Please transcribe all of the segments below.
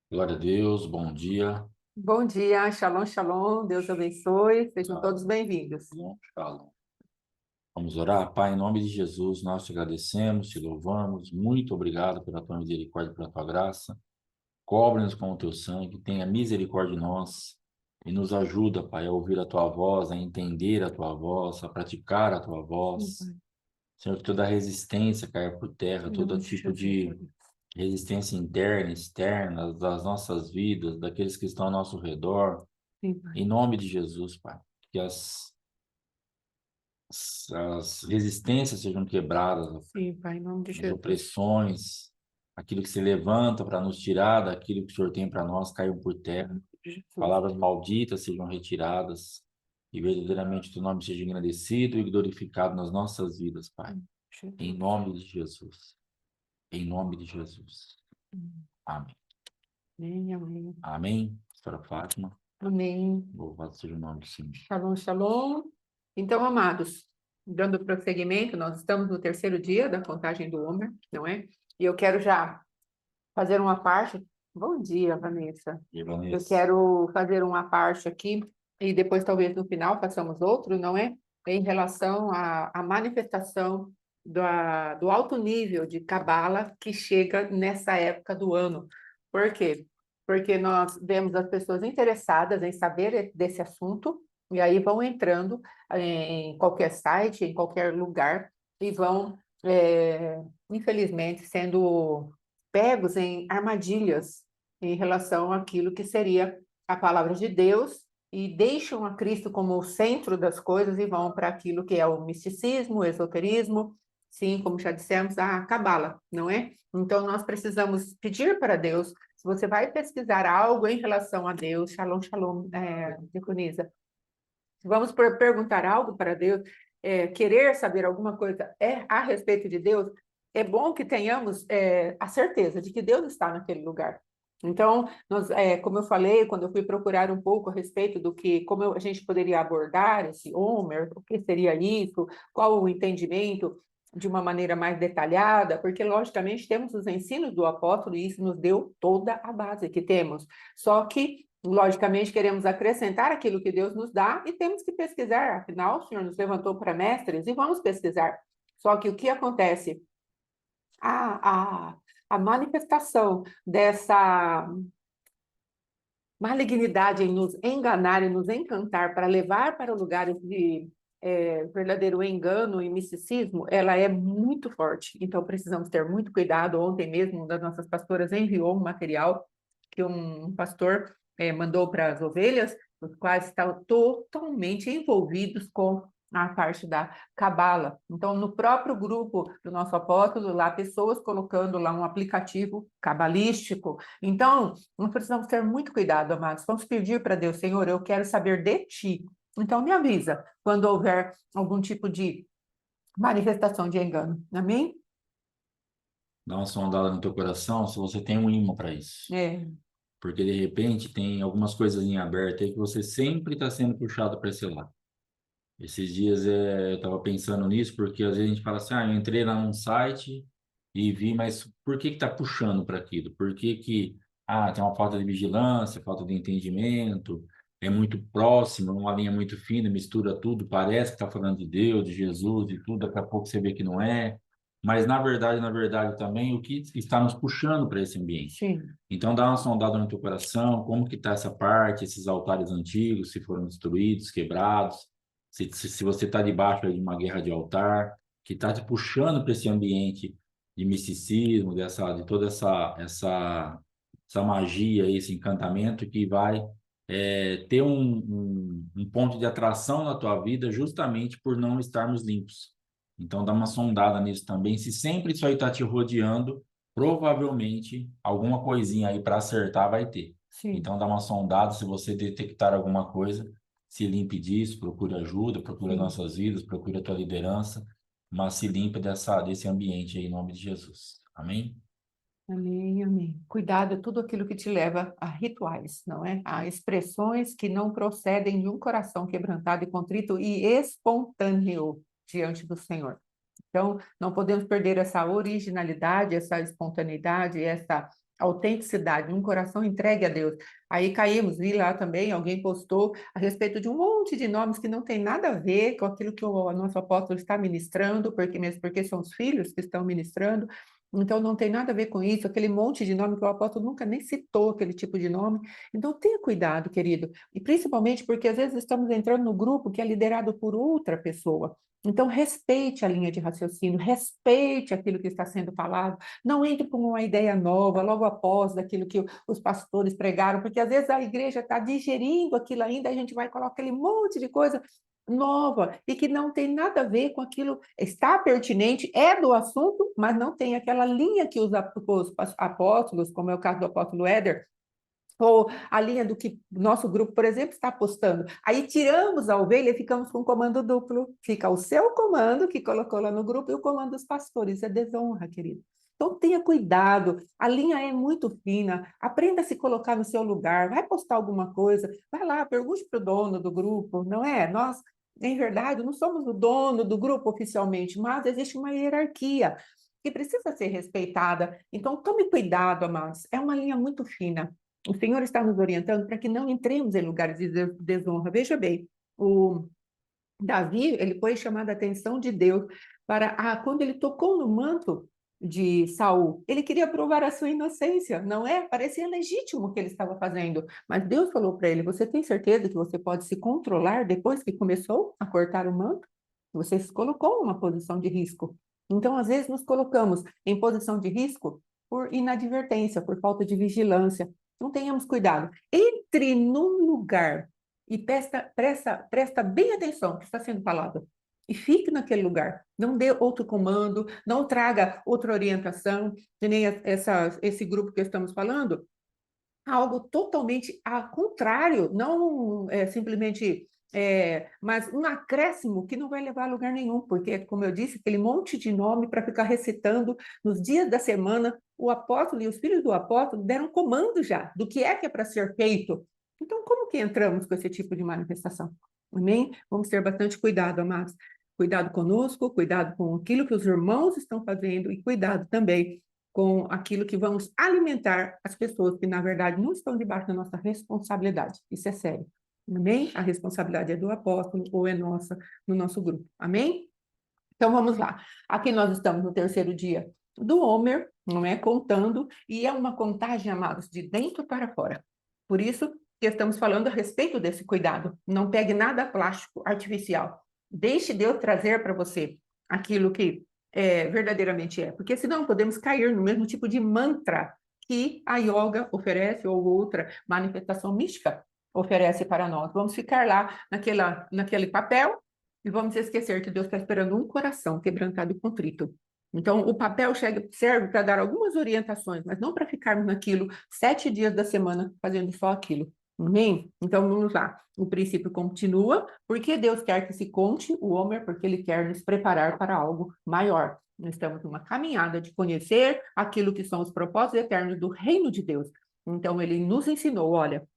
Glória a Deus, bom dia. Bom dia, shalom, shalom, Deus abençoe, sejam todos bem-vindos. Shalom, shalom. Vamos orar? Pai, em nome de Jesus, nós te agradecemos, te louvamos. Muito obrigado pela tua misericórdia, pela tua graça. Cobre-nos com o teu sangue, tenha misericórdia de nós e nos ajuda, Pai, a ouvir a tua voz, a entender a tua voz, a praticar a tua Sim, voz. Pai. Senhor, que toda resistência caia por terra, Em todo nome de tipo Jesus, ó de Deus. resistência interna, externa, das nossas vidas, daqueles que estão ao nosso redor. Sim, Pai. Em nome de Jesus, Pai, que as resistências sejam quebradas, Sim, Pai, em nome de as Jesus. opressões, aquilo que se levanta para nos tirar daquilo que o Senhor tem para nós, caiam por Em terra. nome de Jesus. Palavras malditas sejam retiradas e verdadeiramente o teu nome seja engrandecido e glorificado nas nossas vidas, Em Pai. nome de Em Jesus. nome de Jesus. Em nome de Jesus. Amém, Amém. amém. Amém. Pastora Fátima, Amém. louvado seja o nome do Senhor. Shalom, shalom. Então, amados, dando prosseguimento, nós estamos no terceiro dia da contagem do Homer, não é? E eu quero já fazer uma parte. Bom dia, Vanessa. E Eu Vanessa, quero fazer uma parte aqui e depois talvez no final façamos outro, não é? Em relação à manifestação do alto nível de cabala que chega nessa época do ano. Por quê? Porque nós vemos as pessoas interessadas em saber desse assunto e aí vão entrando em qualquer site, em qualquer lugar e vão, infelizmente, sendo pegos em armadilhas em relação àquilo que seria a palavra de Deus e deixam a Cristo como o centro das coisas e vão para aquilo que é o misticismo, o esoterismo, sim, como já dissemos, a cabala, não é? Então nós precisamos pedir para Deus, se você vai pesquisar algo em relação a Deus, shalom, shalom, diaconisa, vamos perguntar algo para Deus, querer saber alguma coisa a respeito de Deus, é bom que tenhamos a certeza de que Deus está naquele lugar. Então, como eu falei, quando eu fui procurar um pouco a respeito do que, a gente poderia abordar esse Homer, o que seria isso, qual o entendimento de uma maneira mais detalhada, porque, logicamente, temos os ensinos do apóstolo e isso nos deu toda a base que temos. Só que logicamente, queremos acrescentar aquilo que Deus nos dá e temos que pesquisar, afinal, o Senhor nos levantou para mestres e vamos pesquisar. Só que o que acontece? A, a, a manifestação dessa malignidade em nos enganar e nos encantar para levar para lugares de verdadeiro engano e misticismo, ela é muito forte. Então, precisamos ter muito cuidado. Ontem mesmo, uma das nossas pastoras enviou um material que um pastor mandou para as ovelhas, os quais estavam totalmente envolvidos com a parte da cabala. Então, no próprio grupo do nosso apóstolo, lá, pessoas colocando lá um aplicativo cabalístico. Então, nós precisamos ter muito cuidado, amados. Vamos pedir para Deus, Senhor, eu quero saber de ti. Então, me avisa quando houver algum tipo de manifestação de engano. Amém? dá uma sondada no teu coração se você tem um imã para isso. É, Porque de repente tem algumas coisas em aberto aí que você sempre está sendo puxado para esse lado. Esses dias eu estava pensando nisso, porque às vezes a gente fala assim, eu entrei lá num site e vi, mas por que que tá puxando para aquilo? Por que que, tem uma falta de vigilância, falta de entendimento, é muito próximo, uma linha muito fina, mistura tudo, parece que está falando de Deus, de Jesus, de tudo, daqui a pouco você vê que não é. Mas na verdade também, o que está nos puxando para esse ambiente? sim, Então dá uma sondada no teu coração, como que está essa parte, esses altares antigos, se foram destruídos, quebrados, se você está debaixo aí de uma guerra de altar, que está te puxando para esse ambiente de misticismo, de toda essa magia, esse encantamento que vai ter um ponto de atração na tua vida justamente por não estarmos limpos. Então dá uma sondada nisso também. Se sempre isso aí está te rodeando, provavelmente alguma coisinha aí para acertar vai ter. sim, Então dá uma sondada, se você detectar alguma coisa, se limpe disso, procure ajuda, procure sim. nossas vidas, procure a tua liderança, mas se limpe desse ambiente aí, em nome de Jesus. Amém? Amém, amém. Cuidado é tudo aquilo que te leva a rituais, não é? A expressões que não procedem de um coração quebrantado e contrito e espontâneo diante do Senhor. Então, não podemos perder essa originalidade, essa espontaneidade, essa autenticidade, um coração entregue a Deus. Aí caímos, vi lá também, alguém postou a respeito de um monte de nomes que não tem nada a ver com aquilo que o nosso apóstolo está ministrando, porque mesmo porque são os filhos que estão ministrando, então não tem nada a ver com isso, aquele monte de nome que o apóstolo nunca nem citou aquele tipo de nome. Então tenha cuidado, querido, e principalmente porque às vezes estamos entrando no grupo que é liderado por outra pessoa. Então, respeite a linha de raciocínio, respeite aquilo que está sendo falado, não entre com uma ideia nova, logo após daquilo que os pastores pregaram, porque às vezes a igreja está digerindo aquilo ainda, a gente vai colocar aquele monte de coisa nova e que não tem nada a ver com aquilo, está pertinente, é do assunto, mas não tem aquela linha que os apóstolos, como é o caso do apóstolo Éder, ou a linha do que nosso grupo, por exemplo, está postando. Aí tiramos a ovelha e ficamos com o comando duplo. Fica o seu comando, que colocou lá no grupo, e o comando dos pastores. É desonra, querido. Então tenha cuidado, a linha é muito fina, aprenda a se colocar no seu lugar, vai postar alguma coisa, vai lá, pergunte para o dono do grupo, não é? Nós, em verdade, não somos o dono do grupo oficialmente, mas existe uma hierarquia que precisa ser respeitada. Então tome cuidado, amados, é uma linha muito fina. O Senhor está nos orientando para que não entremos em lugares de desonra. Veja bem, o Davi, ele foi chamado a atenção de Deus para quando ele tocou no manto de Saul, ele queria provar a sua inocência, não é? Parecia legítimo o que ele estava fazendo, mas Deus falou para ele: você tem certeza que você pode se controlar depois que começou a cortar o manto? Você se colocou numa posição de risco. Então, às vezes, nos colocamos em posição de risco por inadvertência, por falta de vigilância. Então, tenhamos cuidado. Entre num lugar e presta bem atenção ao que está sendo falado. E fique naquele lugar. Não dê outro comando, não traga outra orientação, que nem esse grupo que estamos falando, algo totalmente ao contrário, não simplesmente, mas um acréscimo que não vai levar a lugar nenhum, porque, como eu disse, aquele monte de nome para ficar recitando nos dias da semana, o apóstolo e os filhos do apóstolo deram comando já do que é para ser feito. Então, como que entramos com esse tipo de manifestação? Amém? Vamos ter bastante cuidado, amados. Cuidado conosco, cuidado com aquilo que os irmãos estão fazendo e cuidado também com aquilo que vamos alimentar as pessoas que, na verdade, não estão debaixo da nossa responsabilidade. Isso é sério. Amém? A responsabilidade é do apóstolo ou é nossa, no nosso grupo. Amém? Então, vamos lá. Aqui nós estamos no terceiro dia do Homer, não é? Contando, e é uma contagem, amados, de dentro para fora. Por isso que estamos falando a respeito desse cuidado. Não pegue nada plástico, artificial. Deixe Deus trazer para você aquilo que verdadeiramente é, porque senão podemos cair no mesmo tipo de mantra que a yoga oferece ou outra manifestação mística oferece para nós. Vamos ficar lá naquele papel e vamos esquecer que Deus está esperando um coração quebrantado e contrito. Então, o papel serve para dar algumas orientações, mas não para ficarmos naquilo 7 dias da semana fazendo só aquilo. Amém? Então, vamos lá. O princípio continua, porque Deus quer que se conte o Homer, porque Ele quer nos preparar para algo maior. Nós estamos numa caminhada de conhecer aquilo que são os propósitos eternos do reino de Deus. Então, Ele nos ensinou, olha,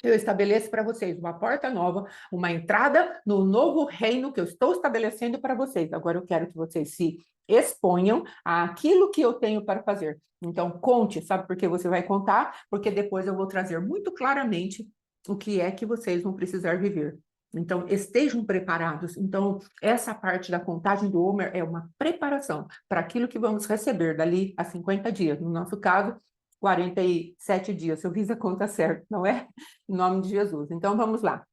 eu estabeleço para vocês uma porta nova, uma entrada no novo reino que eu estou estabelecendo para vocês. Agora eu quero que vocês se exponham àquilo que eu tenho para fazer. Então, conte, sabe por que você vai contar? Porque depois eu vou trazer muito claramente o que é que vocês vão precisar viver. Então, estejam preparados. Então, essa parte da contagem do Homer é uma preparação para aquilo que vamos receber dali a 50 dias. No nosso caso, 47 dias, se eu fiz a conta certa, não é? Em nome de Jesus. Então, vamos lá.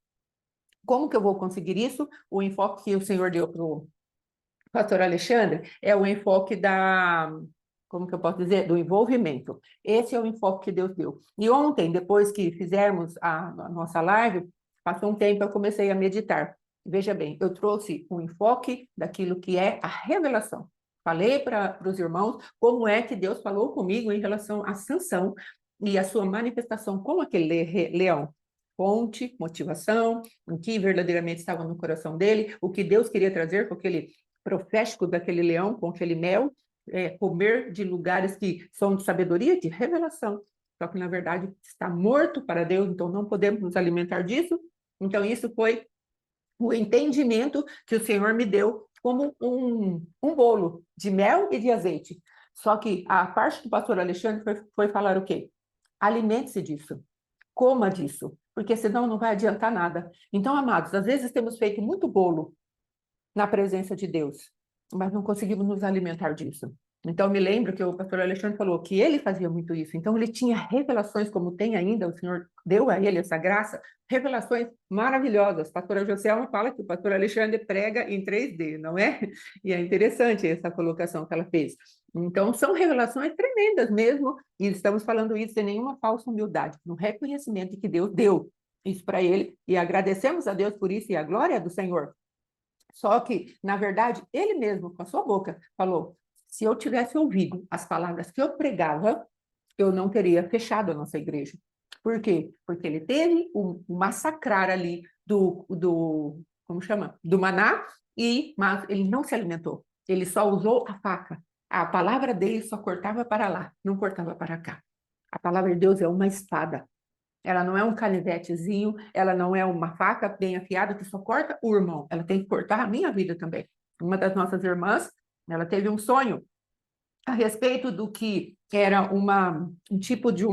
Como que eu vou conseguir isso? O enfoque que o Senhor deu para o pastor Alexandre é o enfoque como que eu posso dizer? Do envolvimento. Esse é o enfoque que Deus deu. E ontem, depois que fizermos a nossa live, passou um tempo, eu comecei a meditar. Veja bem, eu trouxe o enfoque daquilo que é a revelação. Falei para os irmãos como é que Deus falou comigo em relação a Sansão e a sua manifestação como aquele leão. Fonte, motivação, o que verdadeiramente estava no coração dele, o que Deus queria trazer com aquele profético daquele leão, com aquele mel, comer de lugares que são de sabedoria, de revelação. Só que, na verdade, está morto para Deus, então não podemos nos alimentar disso. Então, isso foi o entendimento que o Senhor me deu como um bolo de mel e de azeite. Só que a parte do pastor Alexandre foi falar o quê? Alimente-se disso, coma disso, porque senão não vai adiantar nada. Então, amados, às vezes temos feito muito bolo na presença de Deus, mas não conseguimos nos alimentar disso. Então, me lembro que o pastor Alexandre falou que ele fazia muito isso. Então, ele tinha revelações, como tem ainda, o Senhor deu a ele essa graça, revelações maravilhosas. A pastora Joselma fala que o pastor Alexandre prega em 3D, não é? E é interessante essa colocação que ela fez. Então, são revelações tremendas mesmo, e estamos falando isso sem nenhuma falsa humildade, no reconhecimento que Deus deu isso para ele, e agradecemos a Deus por isso, e a glória do Senhor. Só que, na verdade, ele mesmo, com a sua boca, falou: se eu tivesse ouvido as palavras que eu pregava, eu não teria fechado a nossa igreja. Por quê? Porque ele teve um massacrar ali como chama? Do maná, mas ele não se alimentou. Ele só usou a faca. A palavra dele só cortava para lá, não cortava para cá. A palavra de Deus é uma espada. Ela não é um canivetezinho, ela não é uma faca bem afiada que só corta o irmão. Ela tem que cortar a minha vida também. Uma das nossas irmãs, ela teve um sonho a respeito do que era um tipo de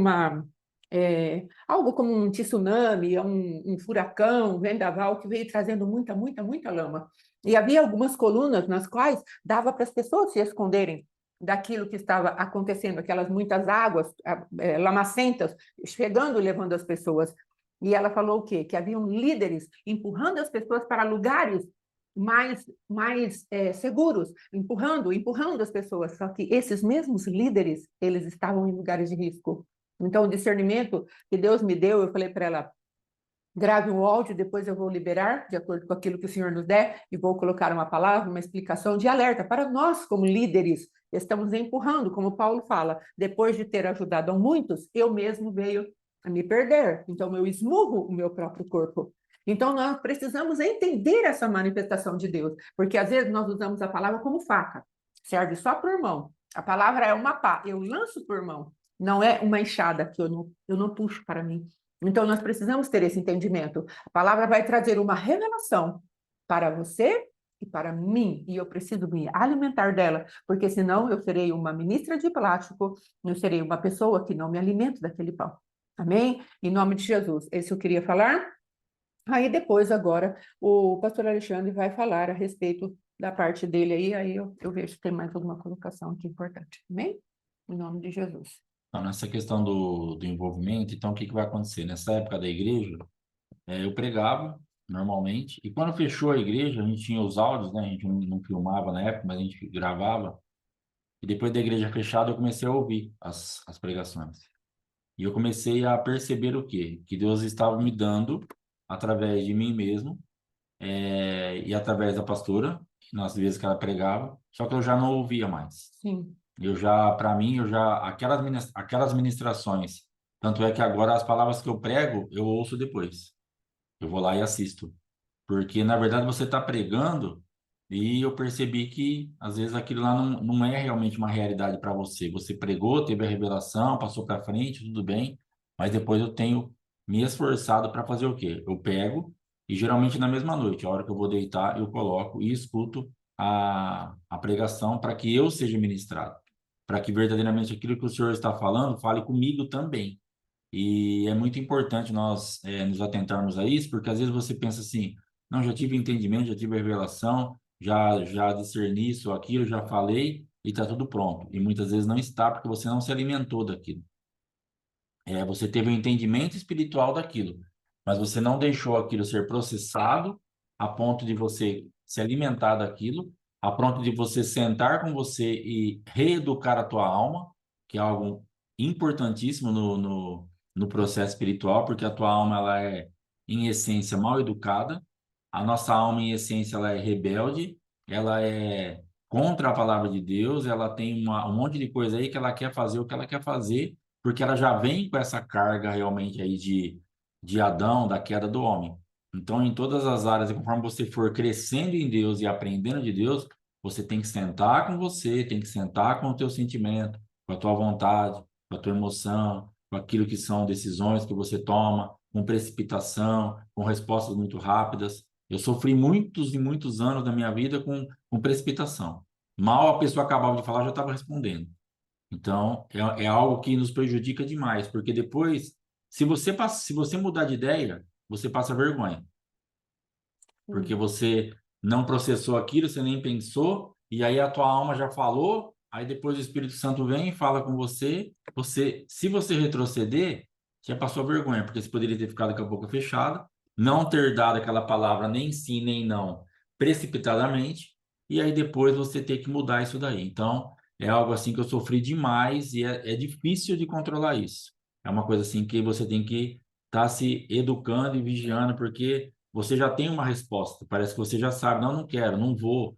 algo como um tsunami, um furacão, um vendaval que veio trazendo muita, muita, muita lama. E havia algumas colunas nas quais dava para as pessoas se esconderem daquilo que estava acontecendo, aquelas muitas águas lamacentas chegando e levando as pessoas. E ela falou o quê? Que haviam líderes empurrando as pessoas para lugares mais seguros, empurrando as pessoas. Só que esses mesmos líderes, eles estavam em lugares de risco. Então, o discernimento que Deus me deu, eu falei para ela: grave um áudio, depois eu vou liberar, de acordo com aquilo que o Senhor nos der, e vou colocar uma palavra, uma explicação de alerta para nós, como líderes. Estamos empurrando, como Paulo fala, depois de ter ajudado a muitos, eu mesmo veio a me perder. Então, eu esmurro o meu próprio corpo. Então, nós precisamos entender essa manifestação de Deus, porque às vezes nós usamos a palavra como faca, serve só para o irmão. A palavra é uma pá, eu lanço para o irmão, não é uma enxada que eu não puxo para mim. Então, nós precisamos ter esse entendimento. A palavra vai trazer uma revelação para você e para mim, e eu preciso me alimentar dela, porque senão eu serei uma ministra de plástico, eu serei uma pessoa que não me alimento daquele pão. Amém? Em nome de Jesus. Esse eu queria falar. Aí depois, agora, o pastor Alexandre vai falar a respeito da parte dele aí eu vejo que tem mais alguma colocação aqui importante. Amém? Em nome de Jesus. Então, nessa questão do envolvimento, então, o que vai acontecer? Nessa época da igreja, eu pregava normalmente, e quando fechou a igreja, a gente tinha os áudios, né? A gente não filmava na época, mas a gente gravava. E depois da igreja fechada, eu comecei a ouvir as pregações. E eu comecei a perceber o quê? Que Deus estava me dando, através de mim mesmo, e através da pastora, nas vezes que ela pregava, só que eu já não ouvia mais. Sim. Para mim, aquelas ministrações, tanto é que agora as palavras que eu prego, eu ouço depois. Eu vou lá e assisto. Porque, na verdade, você está pregando e eu percebi que, às vezes, aquilo lá não é realmente uma realidade para você. Você pregou, teve a revelação, passou para frente, tudo bem, mas depois eu tenho me esforçado para fazer o quê? Eu pego e, geralmente, na mesma noite, a hora que eu vou deitar, eu coloco e escuto a pregação para que eu seja ministrado. Para que verdadeiramente aquilo que o Senhor está falando fale comigo também. E é muito importante nós nos atentarmos a isso, porque às vezes você pensa assim: não, já tive entendimento, já tive a revelação, já discerni isso, aquilo, já falei e está tudo pronto. E muitas vezes não está, porque você não se alimentou daquilo. Você teve o entendimento espiritual daquilo, mas você não deixou aquilo ser processado a ponto de você se alimentar daquilo, a ponto de você sentar com você e reeducar a tua alma, que é algo importantíssimo no processo espiritual, porque a tua alma ela é, em essência, mal educada, a nossa alma, em essência, ela é rebelde, ela é contra a palavra de Deus, ela tem um monte de coisa aí que ela quer fazer o que ela quer fazer, porque ela já vem com essa carga realmente aí de Adão, da queda do homem. Então, em todas as áreas, e conforme você for crescendo em Deus e aprendendo de Deus, você tem que sentar com você, tem que sentar com o teu sentimento, com a tua vontade, com a tua emoção, com aquilo que são decisões que você toma, com precipitação, com respostas muito rápidas. Eu sofri muitos e muitos anos da minha vida com precipitação. Mal a pessoa acabava de falar, eu já estava respondendo. Então, é algo que nos prejudica demais, porque depois, se você mudar de ideia, você passa vergonha, porque Sim. você não processou aquilo, você nem pensou, e aí a tua alma já falou, aí depois o Espírito Santo vem e fala com você, se você retroceder, já passou a vergonha, porque você poderia ter ficado com a boca fechada, não ter dado aquela palavra nem sim nem não precipitadamente, e aí depois você ter que mudar isso daí. Então, é algo assim que eu sofri demais e é difícil de controlar isso. É uma coisa assim que você tem que estar se educando e vigiando, porque você já tem uma resposta. Parece que você já sabe, não, não quero, não vou,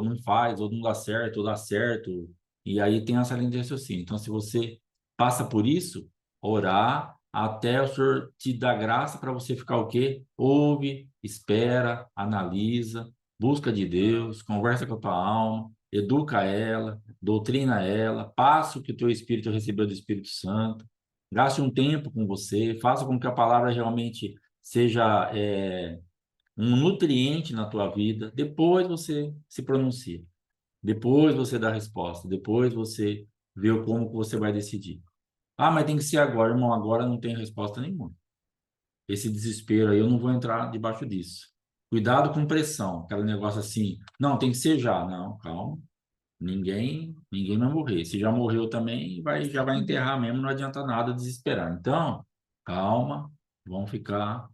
não faz, ou não dá certo, ou dá certo. E aí tem essa linha de raciocínio. Então, se você passa por isso, orar até o Senhor te dar graça para você ficar o quê? Ouve, espera, analisa, busca de Deus, conversa com a tua alma, educa ela, doutrina ela, passa o que o teu espírito recebeu do Espírito Santo, gaste um tempo com você, faça com que a palavra realmente seja um nutriente na tua vida, depois você se pronuncia, depois você dá a resposta, depois você vê como que você vai decidir. Ah, mas tem que ser agora, irmão, agora não tem resposta nenhuma. Esse desespero aí, eu não vou entrar debaixo disso. Cuidado com pressão, aquele negócio assim, não, tem que ser já. Não, calma. Ninguém vai morrer. Se já morreu também, já vai enterrar mesmo, não adianta nada desesperar. Então, calma, vamos ficar.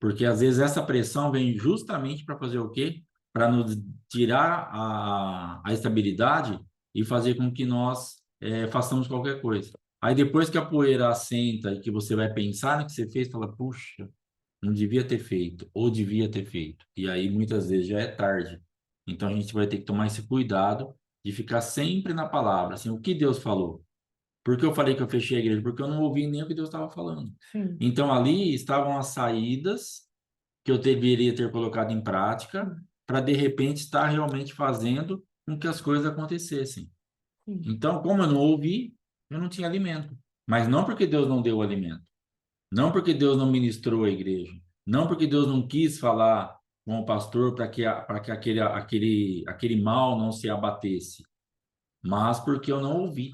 Porque às vezes essa pressão vem justamente para fazer o quê? Para nos tirar a estabilidade e fazer com que nós façamos qualquer coisa. Aí depois que a poeira assenta e que você vai pensar no que você fez, fala, puxa, não devia ter feito, ou devia ter feito. E aí muitas vezes já é tarde. Então a gente vai ter que tomar esse cuidado de ficar sempre na palavra, assim, o que Deus falou. Por que eu falei que eu fechei a igreja? Porque eu não ouvi nem o que Deus estava falando. Sim. Então ali estavam as saídas que eu deveria ter colocado em prática para de repente estar realmente fazendo com que as coisas acontecessem. Sim. Então, como eu não ouvi, eu não tinha alimento. Mas não porque Deus não deu o alimento. Não porque Deus não ministrou a igreja, não porque Deus não quis falar com o pastor para que aquele mal não se abatesse, mas porque eu não ouvi,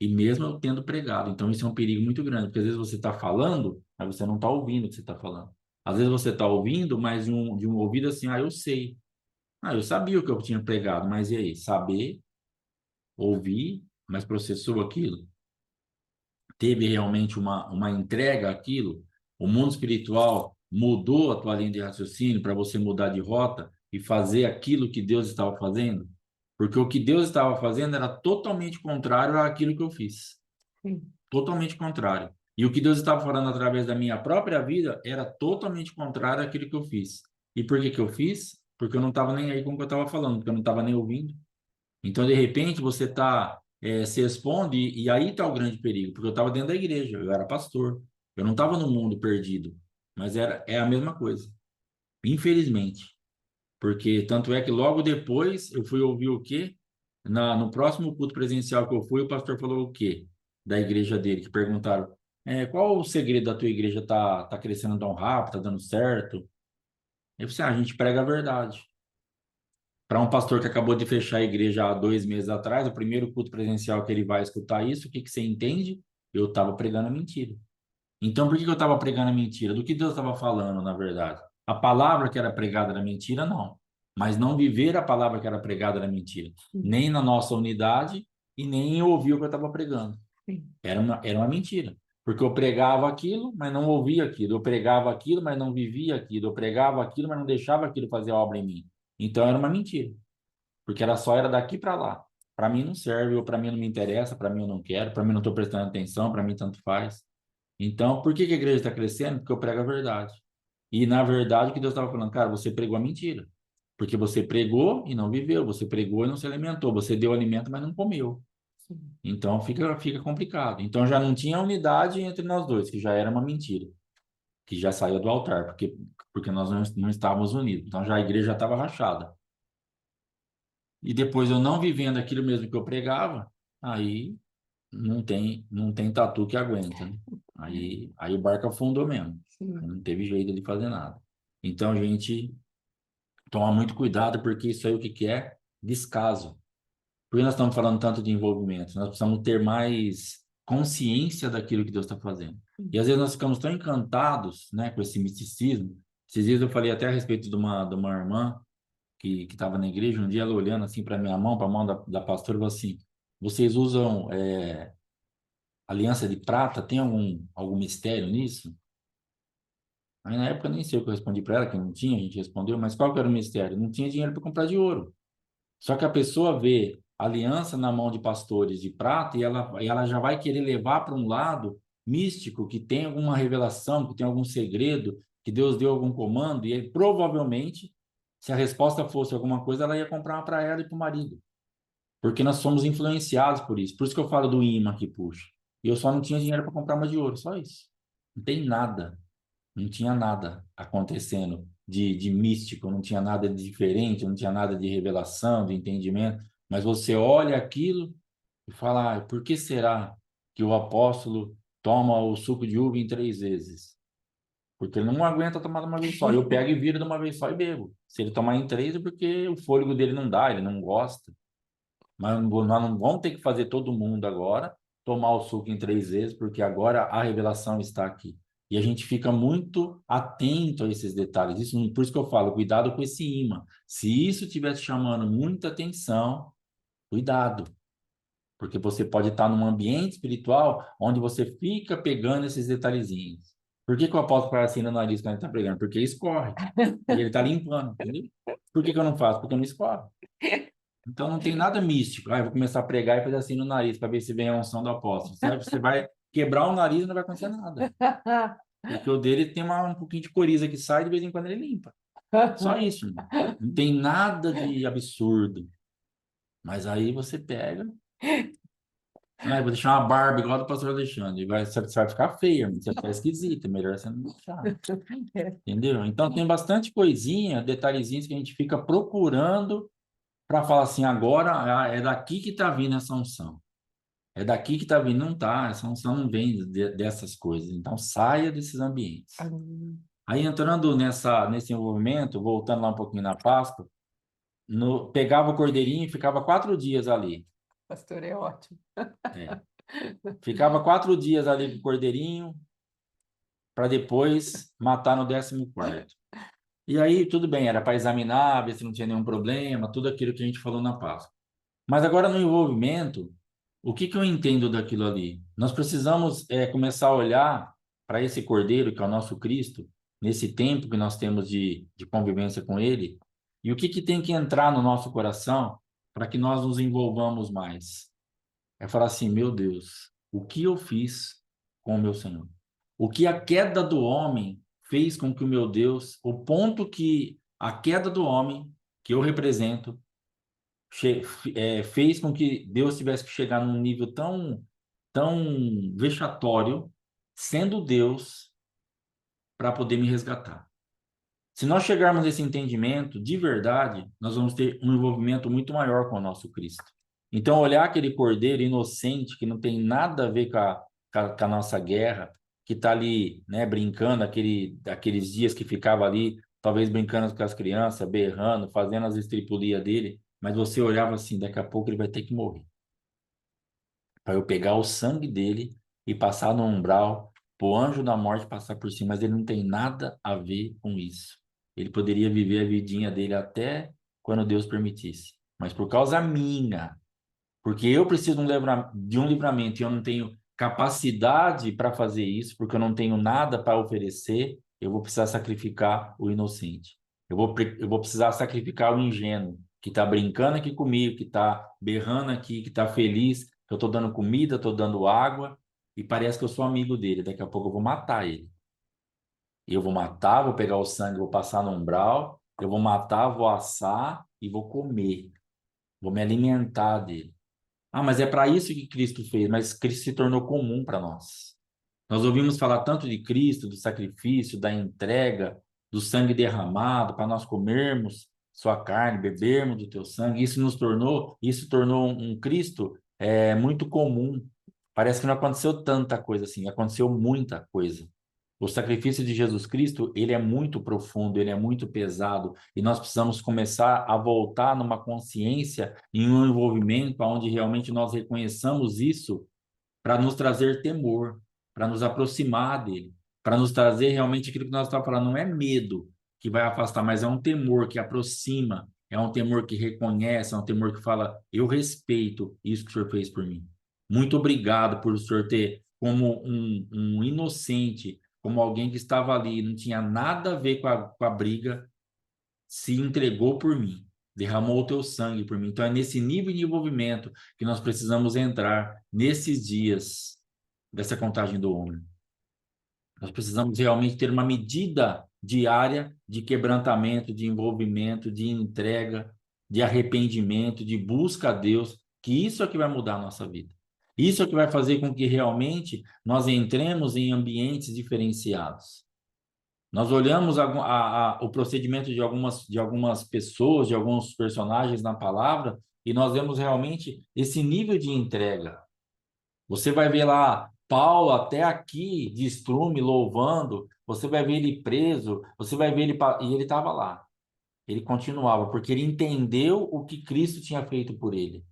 e mesmo eu tendo pregado. Então isso é um perigo muito grande, porque às vezes você está falando, mas você não está ouvindo o que você está falando. Às vezes você está ouvindo, mas de um ouvido assim, eu sei. Eu sabia o que eu tinha pregado, mas e aí? Saber, ouvir, mas processou aquilo? Teve realmente uma entrega àquilo, o mundo espiritual mudou a tua linha de raciocínio para você mudar de rota e fazer aquilo que Deus estava fazendo? Porque o que Deus estava fazendo era totalmente contrário àquilo que eu fiz. Sim. Totalmente contrário. E o que Deus estava falando através da minha própria vida era totalmente contrário àquilo que eu fiz. E por que que eu fiz? Porque eu não estava nem aí com o que eu estava falando, porque eu não estava nem ouvindo. Então, de repente, você se expõe e aí está o grande perigo, porque eu estava dentro da igreja, eu era pastor, eu não estava no mundo perdido, mas é a mesma coisa, infelizmente, porque tanto é que logo depois eu fui ouvir o quê? No próximo culto presencial que eu fui, o pastor falou o quê? Da igreja dele, que perguntaram, qual o segredo da tua igreja tá crescendo tão rápido, tá dando certo? Eu falei, a gente prega a verdade. Para um pastor que acabou de fechar a igreja há 2 meses atrás, o primeiro culto presencial que ele vai escutar isso, o que que você entende? Eu estava pregando a mentira. Então, por que que eu estava pregando a mentira? Do que Deus estava falando, na verdade? A palavra que era pregada na mentira, não. Mas não viver a palavra que era pregada na mentira. Sim. Nem na nossa unidade e nem ouvir o que eu estava pregando. Sim. Era uma mentira. Porque eu pregava aquilo, mas não ouvia aquilo. Eu pregava aquilo, mas não vivia aquilo. Eu pregava aquilo, mas não deixava aquilo fazer obra em mim. Então, era uma mentira porque era daqui para lá. Para mim não serve, ou para mim não me interessa, para mim eu não quero, para mim não estou prestando atenção, para mim tanto faz. Então, por que que a igreja está crescendo? Porque eu prego a verdade. E na verdade, o que Deus estava falando, cara, você pregou a mentira. Porque você pregou e não viveu, você pregou e não se alimentou, você deu alimento, mas não comeu. Sim. Então fica complicado. Então já não tinha unidade entre nós dois, que já era uma mentira, que já saía do altar, porque nós não estávamos unidos. Então já a igreja já estava rachada. E depois eu não vivendo aquilo mesmo que eu pregava, aí não tem tatu que aguenta, né? Aí o barco afundou mesmo. Aí Sim. não teve jeito de fazer nada. Então a gente toma muito cuidado porque isso aí o que que é? Descaso. Por que nós estamos falando tanto de envolvimento? Nós precisamos ter mais consciência daquilo que Deus está fazendo. E às vezes nós ficamos tão encantados, né, com esse misticismo. Esses dias eu falei até a respeito de uma irmã que estava na igreja, um dia ela olhando assim para minha mão, para a mão da pastora, falou assim: vocês usam aliança de prata? Tem algum mistério nisso? Aí na época nem sei o que eu respondi para ela, que não tinha, a gente respondeu, mas qual que era o mistério? Não tinha dinheiro para comprar de ouro. Só que a pessoa vê aliança na mão de pastores de prata e ela já vai querer levar para um lado místico, que tem alguma revelação, que tem algum segredo, que Deus deu algum comando, e aí, provavelmente, se a resposta fosse alguma coisa, ela ia comprar uma para ela e para o marido. Porque nós somos influenciados por isso. Por isso que eu falo do imã que puxa. E eu só não tinha dinheiro para comprar uma de ouro, só isso. Não tem nada. Não tinha nada acontecendo de místico, não tinha nada de diferente, não tinha nada de revelação, de entendimento. Mas você olha aquilo e fala: por que será que o apóstolo toma o suco de uva em 3 vezes? Porque ele não aguenta tomar de uma vez só. Eu pego e viro de uma vez só e bebo. Se ele tomar em 3, é porque o fôlego dele não dá, ele não gosta. Mas nós não vamos ter que fazer todo mundo agora tomar o suco em 3 vezes, porque agora a revelação está aqui. E a gente fica muito atento a esses detalhes. Por isso que eu falo, cuidado com esse imã. Se isso estiver te chamando muita atenção, cuidado, porque você pode estar num ambiente espiritual onde você fica pegando esses detalhezinhos. Por que que o apóstolo faz assim no nariz quando ele está pregando? Porque escorre. E ele está limpando, entendeu? Por que que eu não faço? Porque não escorre. Então não tem nada místico. Ah, eu vou começar a pregar e fazer assim no nariz para ver se vem a unção do apóstolo. Você vai quebrar o nariz e não vai acontecer nada. Porque o dele tem um pouquinho de coriza que sai, de vez em quando ele limpa. Só isso, irmão. Não tem nada de absurdo. Mas aí você pega. Ah, eu vou deixar uma barba igual a do pastor Alexandre. Você vai ficar feio, irmão. Você vai ficar esquisito. É melhor você não deixar. Entendeu? Então tem bastante coisinha, detalhezinhos que a gente fica procurando para falar assim: agora é daqui que está vindo essa unção. É daqui que está vindo. Não tá, essa unção não vem dessas coisas. Então saia desses ambientes. Aí entrando nesse envolvimento, voltando lá um pouquinho na Páscoa, pegava o cordeirinho e ficava 4 dias ali. Pastor, é ótimo. É. Ficava 4 dias ali com o cordeirinho para depois matar no 14º. E aí, tudo bem, era para examinar, ver se não tinha nenhum problema, tudo aquilo que a gente falou na Páscoa. Mas agora no envolvimento, o que que eu entendo daquilo ali? Nós precisamos começar a olhar para esse Cordeiro, que é o nosso Cristo, nesse tempo que nós temos de convivência com Ele, e o que que tem que entrar no nosso coração para que nós nos envolvamos mais? É falar assim: meu Deus, o que eu fiz com o meu Senhor? O que a queda do homem fez com que o meu Deus, o ponto que a queda do homem, que eu represento, fez com que Deus tivesse que chegar num nível tão vexatório, sendo Deus, para poder me resgatar. Se nós chegarmos nesse entendimento de verdade, nós vamos ter um envolvimento muito maior com o nosso Cristo. Então, olhar aquele cordeiro inocente, que não tem nada a ver com a nossa guerra, que está ali, né, brincando, aqueles dias que ficava ali, talvez brincando com as crianças, berrando, fazendo as estripulias dele, mas você olhava assim: daqui a pouco ele vai ter que morrer. Para eu pegar o sangue dele e passar no umbral, para o anjo da morte passar por cima, mas ele não tem nada a ver com isso. Ele poderia viver a vidinha dele até quando Deus permitisse. Mas por causa minha, porque eu preciso de um livramento e eu não tenho capacidade para fazer isso, porque eu não tenho nada para oferecer, eu vou precisar sacrificar o inocente. Eu vou precisar sacrificar o ingênuo, que está brincando aqui comigo, que está berrando aqui, que está feliz, que eu estou dando comida, estou dando água, e parece que eu sou amigo dele. Daqui a pouco eu vou matar ele. E eu vou matar, vou pegar o sangue, vou passar no umbral, eu vou matar, vou assar e vou comer. Vou me alimentar dele. Ah, mas é para isso que Cristo fez, mas Cristo se tornou comum para nós. Nós ouvimos falar tanto de Cristo, do sacrifício, da entrega, do sangue derramado, para nós comermos sua carne, bebermos do teu sangue. Isso tornou um Cristo muito comum. Parece que não aconteceu tanta coisa assim, aconteceu muita coisa. O sacrifício de Jesus Cristo, ele é muito profundo, ele é muito pesado, e nós precisamos começar a voltar numa consciência, em um envolvimento onde realmente nós reconheçamos isso para nos trazer temor, para nos aproximar dele, para nos trazer realmente aquilo que nós estamos falando. Não é medo que vai afastar, mas é um temor que aproxima, é um temor que reconhece, é um temor que fala: eu respeito isso que o Senhor fez por mim. Muito obrigado por o Senhor ter, como um inocente, como alguém que estava ali, não tinha nada a ver com a briga, se entregou por mim, derramou o teu sangue por mim. Então é nesse nível de envolvimento que nós precisamos entrar nesses dias dessa contagem do homem. Nós precisamos realmente ter uma medida diária de quebrantamento, de envolvimento, de entrega, de arrependimento, de busca a Deus, que isso é que vai mudar a nossa vida. Isso é que vai fazer com que realmente nós entremos em ambientes diferenciados. Nós olhamos o procedimento de algumas pessoas, de alguns personagens na palavra, e nós vemos realmente esse nível de entrega. Você vai ver lá Paulo até aqui de estrume louvando, você vai ver ele preso, você vai ver ele e ele estava lá. Ele continuava porque ele entendeu o que Cristo tinha feito por ele.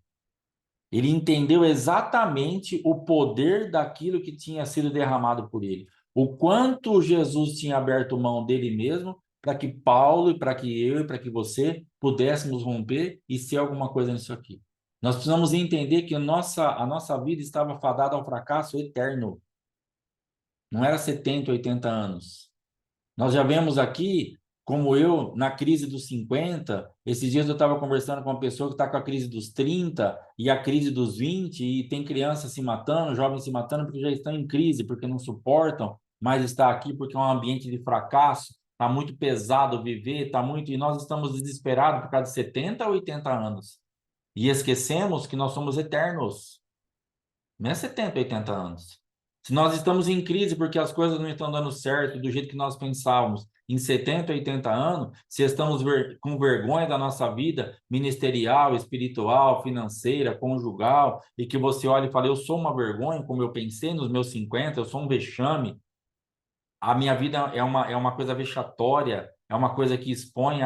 Ele entendeu exatamente o poder daquilo que tinha sido derramado por ele. O quanto Jesus tinha aberto mão dele mesmo para que Paulo, e para que eu, e para que você pudéssemos romper e ser alguma coisa nisso aqui. Nós precisamos entender que a nossa vida estava fadada ao fracasso eterno. Não era 70, 80 anos. Nós já vemos aqui, como eu, na crise dos 50, esses dias eu estava conversando com uma pessoa que está com a crise dos 30 e a crise dos 20, e tem crianças se matando, jovens se matando, porque já estão em crise, porque não suportam mais estar aqui, porque é um ambiente de fracasso, está muito pesado viver, está muito, e nós estamos desesperados por causa de 70 ou 80 anos. E esquecemos que nós somos eternos, não é 70, 80 anos. Se nós estamos em crise porque as coisas não estão dando certo do jeito que nós pensávamos em 70, 80 anos, se estamos com vergonha da nossa vida ministerial, espiritual, financeira, conjugal, e que você olha e fala: eu sou uma vergonha, como eu pensei nos meus 50, eu sou um vexame, a minha vida é uma coisa vexatória, é uma coisa que expõe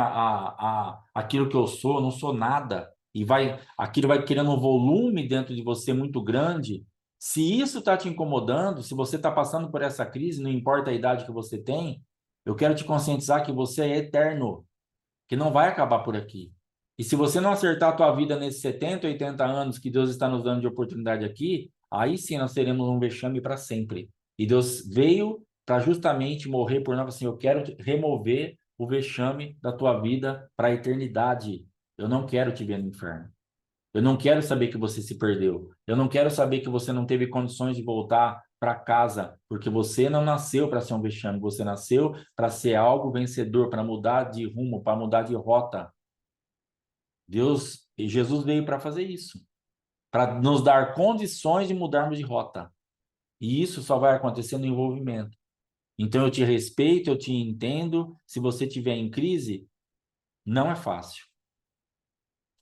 aquilo que eu sou, eu não sou nada, e aquilo vai criando um volume dentro de você muito grande. Se isso está te incomodando, se você está passando por essa crise, não importa a idade que você tem, eu quero te conscientizar que você é eterno, que não vai acabar por aqui. E se você não acertar a tua vida nesses 70, 80 anos que Deus está nos dando de oportunidade aqui, aí sim nós teremos um vexame para sempre. E Deus veio para justamente morrer por nós, assim: eu quero remover o vexame da tua vida para a eternidade. Eu não quero te ver no inferno. Eu não quero saber que você se perdeu. Eu não quero saber que você não teve condições de voltar para casa, porque você não nasceu para ser um vexame, você nasceu para ser algo vencedor, para mudar de rumo, para mudar de rota. Deus e Jesus veio para fazer isso, para nos dar condições de mudarmos de rota. E isso só vai acontecer no envolvimento. Então eu te respeito, eu te entendo. Se você estiver em crise, não é fácil.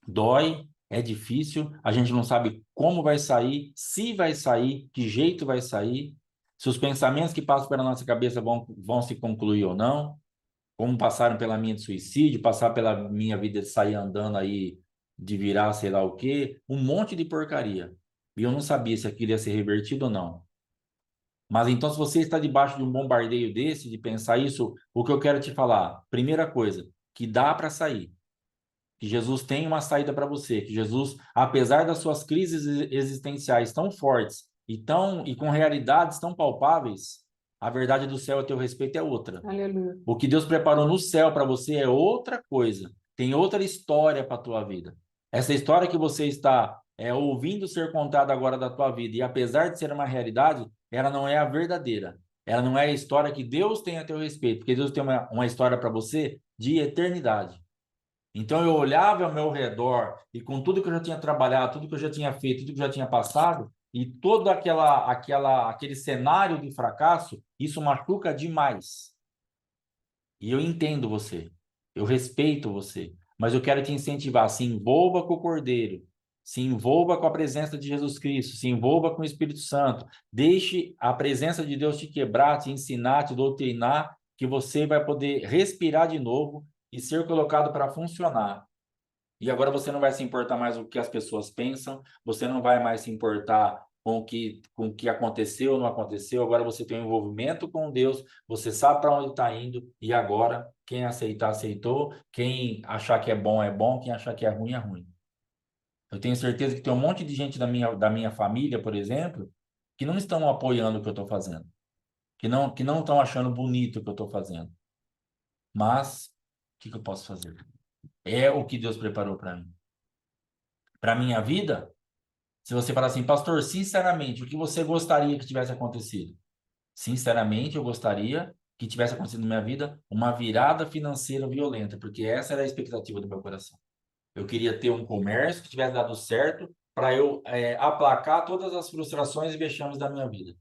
Dói, é difícil, a gente não sabe como vai sair, se vai sair, que jeito vai sair, se os pensamentos que passam pela nossa cabeça vão se concluir ou não, como passaram pela minha de suicídio, passar pela minha vida de sair andando aí, de virar sei lá o quê, um monte de porcaria. E eu não sabia se aquilo ia ser revertido ou não. Mas então, se você está debaixo de um bombardeio desse, de pensar isso, o que eu quero te falar, primeira coisa, que dá para sair, que Jesus tem uma saída para você, que Jesus, apesar das suas crises existenciais tão fortes e com realidades tão palpáveis, a verdade do céu a teu respeito é outra. Aleluia. O que Deus preparou no céu para você é outra coisa. Tem outra história para a tua vida. Essa história que você está ouvindo ser contada agora da tua vida, e apesar de ser uma realidade, ela não é a verdadeira. Ela não é a história que Deus tem a teu respeito, porque Deus tem uma história para você de eternidade. Então eu olhava ao meu redor e com tudo que eu já tinha trabalhado, tudo que eu já tinha feito, tudo que eu já tinha passado, e todo aquele cenário de fracasso, isso machuca demais. E eu entendo você, eu respeito você, mas eu quero te incentivar, se envolva com o Cordeiro, Se envolva com a presença de Jesus Cristo, se envolva com o Espírito Santo. Deixe a presença de Deus te quebrar, te ensinar, te doutrinar, que você vai poder respirar de novo e ser colocado para funcionar. E agora você não vai se importar mais com o que as pessoas pensam, você não vai mais se importar com o que aconteceu ou não aconteceu. Agora você tem um envolvimento com Deus, você sabe para onde está indo, e agora quem aceitar, aceitou, quem achar que é bom, quem achar que é ruim, é ruim. Eu tenho certeza que tem um monte de gente da minha família, por exemplo, que não estão apoiando o que eu estou fazendo, que não estão achando bonito o que eu estou fazendo. Mas, o que eu posso fazer? É o que Deus preparou para mim. Para minha vida, se você falar assim, pastor, sinceramente, o que você gostaria que tivesse acontecido? Sinceramente, eu gostaria que tivesse acontecido na minha vida uma virada financeira violenta, porque essa era a expectativa do meu coração. Eu queria ter um comércio que tivesse dado certo para eu aplacar todas as frustrações e vexames da minha vida.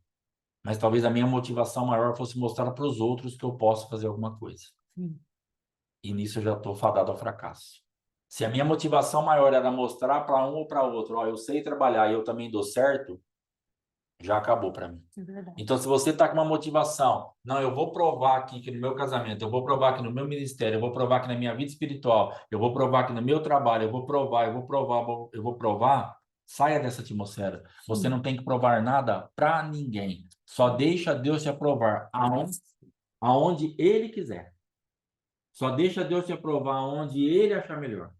Mas talvez a minha motivação maior fosse mostrar para os outros que eu posso fazer alguma coisa. Sim. E nisso eu já estou fadado ao fracasso. Se a minha motivação maior era mostrar para um ou para outro, ó, eu sei trabalhar e eu também dou certo, já acabou para mim. É verdade. Então, se você está com uma motivação, não, eu vou provar aqui que no meu casamento, eu vou provar aqui no meu ministério, eu vou provar aqui na minha vida espiritual, eu vou provar aqui no meu trabalho, eu vou provar, saia dessa atmosfera. Você não tem que provar nada para ninguém. Só deixa Deus te aprovar aonde Ele quiser. Só deixa Deus te aprovar onde Ele achar melhor.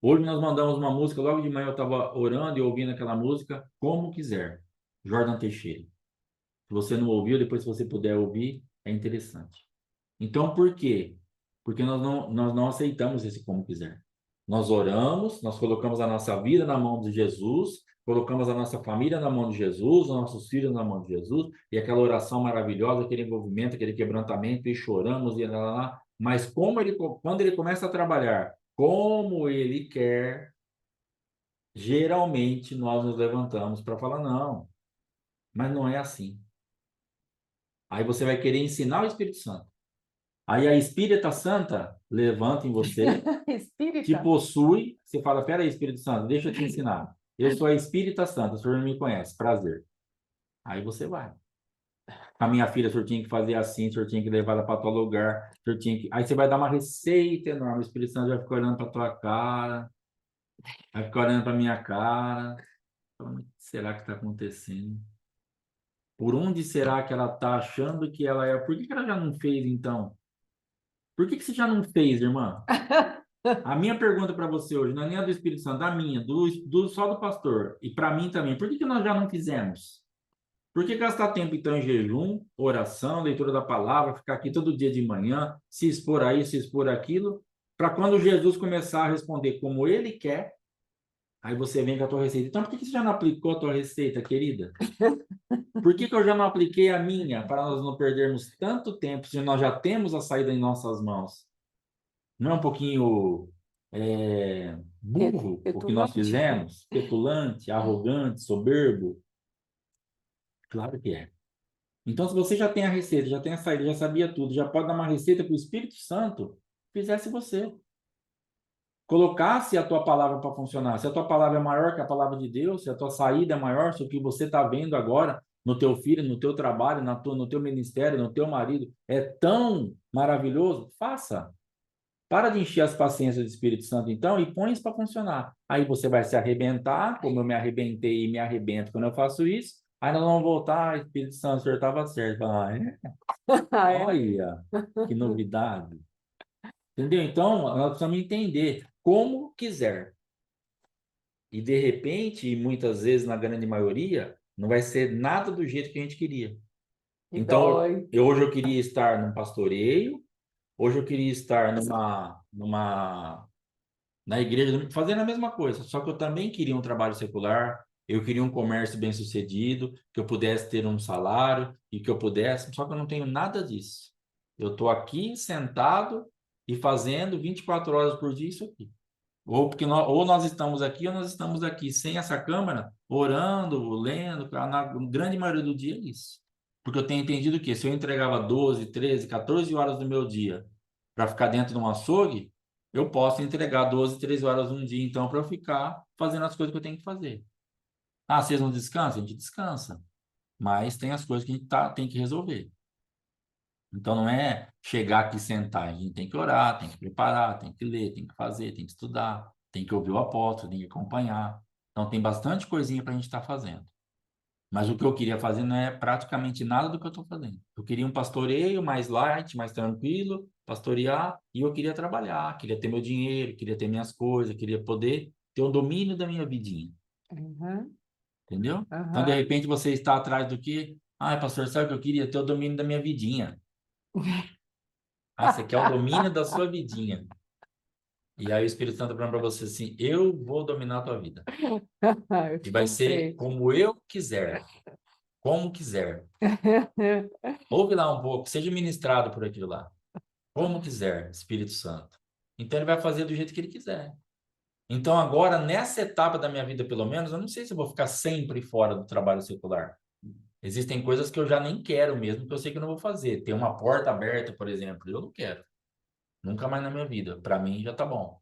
Hoje nós mandamos uma música, logo de manhã eu estava orando e ouvindo aquela música, Como Quiser, Jordan Teixeira. Se você não ouviu, depois se você puder ouvir, é interessante. Então, por quê? Porque nós não aceitamos esse como quiser. Nós oramos, nós colocamos a nossa vida na mão de Jesus, colocamos a nossa família na mão de Jesus, os nossos filhos na mão de Jesus, e aquela oração maravilhosa, aquele envolvimento, aquele quebrantamento, e choramos, e lá. Mas quando ele começa a trabalhar como ele quer, geralmente nós nos levantamos para falar, não, mas não é assim. Aí você vai querer ensinar o Espírito Santo. Aí a Espírita Santa levanta em você, te Espírita. possui, você fala, peraí, Espírito Santo, deixa eu te ensinar. Eu sou a Espírita Santa, o senhor não me conhece, prazer. Aí você vai. A minha filha, o senhor tinha que fazer assim, o senhor tinha que levar ela para tal lugar, o senhor tinha que... Aí você vai dar uma receita enorme, o Espírito Santo vai ficar olhando para tua cara, vai ficar olhando para minha cara. O que será que está acontecendo? Por onde será que ela está achando que ela é? Por que ela já não fez, então? Por que você já não fez, irmã? A minha pergunta para você hoje não é nem a do Espírito Santo, a minha, só do pastor. E para mim também. Por que nós já não fizemos? Por que gastar tempo, então, em jejum, oração, leitura da palavra, ficar aqui todo dia de manhã, se expor a isso, se expor aquilo, para quando Jesus começar a responder como ele quer, aí você vem com a tua receita. Então, por que você já não aplicou a tua receita, querida? Por que eu já não apliquei a minha, para nós não perdermos tanto tempo, se nós já temos a saída em nossas mãos? Não é um pouquinho burro o que nós Petulante. fizemos? Petulante, arrogante, soberbo? Claro que é. Então, se você já tem a receita, já tem a saída, já sabia tudo, já pode dar uma receita para o Espírito Santo, fizesse você. Colocasse a tua palavra para funcionar. Se a tua palavra é maior que a palavra de Deus, se a tua saída é maior, se o que você está vendo agora no teu filho, no teu trabalho, no teu ministério, no teu marido, é tão maravilhoso, faça. Para de encher as paciências do Espírito Santo, então, e põe isso para funcionar. Aí você vai se arrebentar, como eu me arrebentei e me arrebento quando eu faço isso. Aí nós vamos voltar, Espírito Santo, o senhor estava certo. Ah, é? Ah, é? Olha, que novidade. Entendeu? Então, nós precisamos entender como quiser. E, de repente, e muitas vezes, na grande maioria, não vai ser nada do jeito que a gente queria. E Então, dói. hoje eu queria estar num pastoreio, hoje eu queria estar na igreja, fazendo a mesma coisa, só que eu também queria um trabalho secular, eu queria um comércio bem-sucedido, que eu pudesse ter um salário e que eu pudesse, só que eu não tenho nada disso. Eu estou aqui sentado e fazendo 24 horas por dia isso aqui. Ou nós estamos aqui ou nós estamos aqui sem essa câmera, orando, lendo, na grande maioria do dia é isso. Porque eu tenho entendido que se eu entregava 12, 13, 14 horas do meu dia para ficar dentro de um açougue, eu posso entregar 12, 13 horas um dia, então, para eu ficar fazendo as coisas que eu tenho que fazer. Ah, vocês não descansam? A gente descansa. Mas tem as coisas que a gente tem que resolver. Então, não é chegar aqui e sentar. A gente tem que orar, tem que preparar, tem que ler, tem que fazer, tem que estudar, tem que ouvir o apóstolo, tem que acompanhar. Então, tem bastante coisinha para a gente estar fazendo. Mas o que eu queria fazer não é praticamente nada do que eu estou fazendo. Eu queria um pastoreio mais light, mais tranquilo, pastorear, e eu queria trabalhar, queria ter meu dinheiro, queria ter minhas coisas, queria poder ter o domínio da minha vidinha, Uhum, entendeu? Então, de uhum. repente, você está atrás do quê? Ah, pastor, sabe o que eu queria? Ter o domínio da minha vidinha. Ah, você quer o domínio da sua vidinha. E aí o Espírito Santo falando para você assim, eu vou dominar a tua vida. Eu E te vai ser comprei. como eu quiser, como quiser. Ouve lá um pouco, seja ministrado por aquilo lá. Como quiser, Espírito Santo. Então ele vai fazer do jeito que ele quiser. Então agora, nessa etapa da minha vida, pelo menos, eu não sei se eu vou ficar sempre fora do trabalho secular. Existem coisas que eu já nem quero mesmo, que eu sei que eu não vou fazer. Ter uma porta aberta, por exemplo, eu não quero. Nunca mais na minha vida. Para mim já tá bom.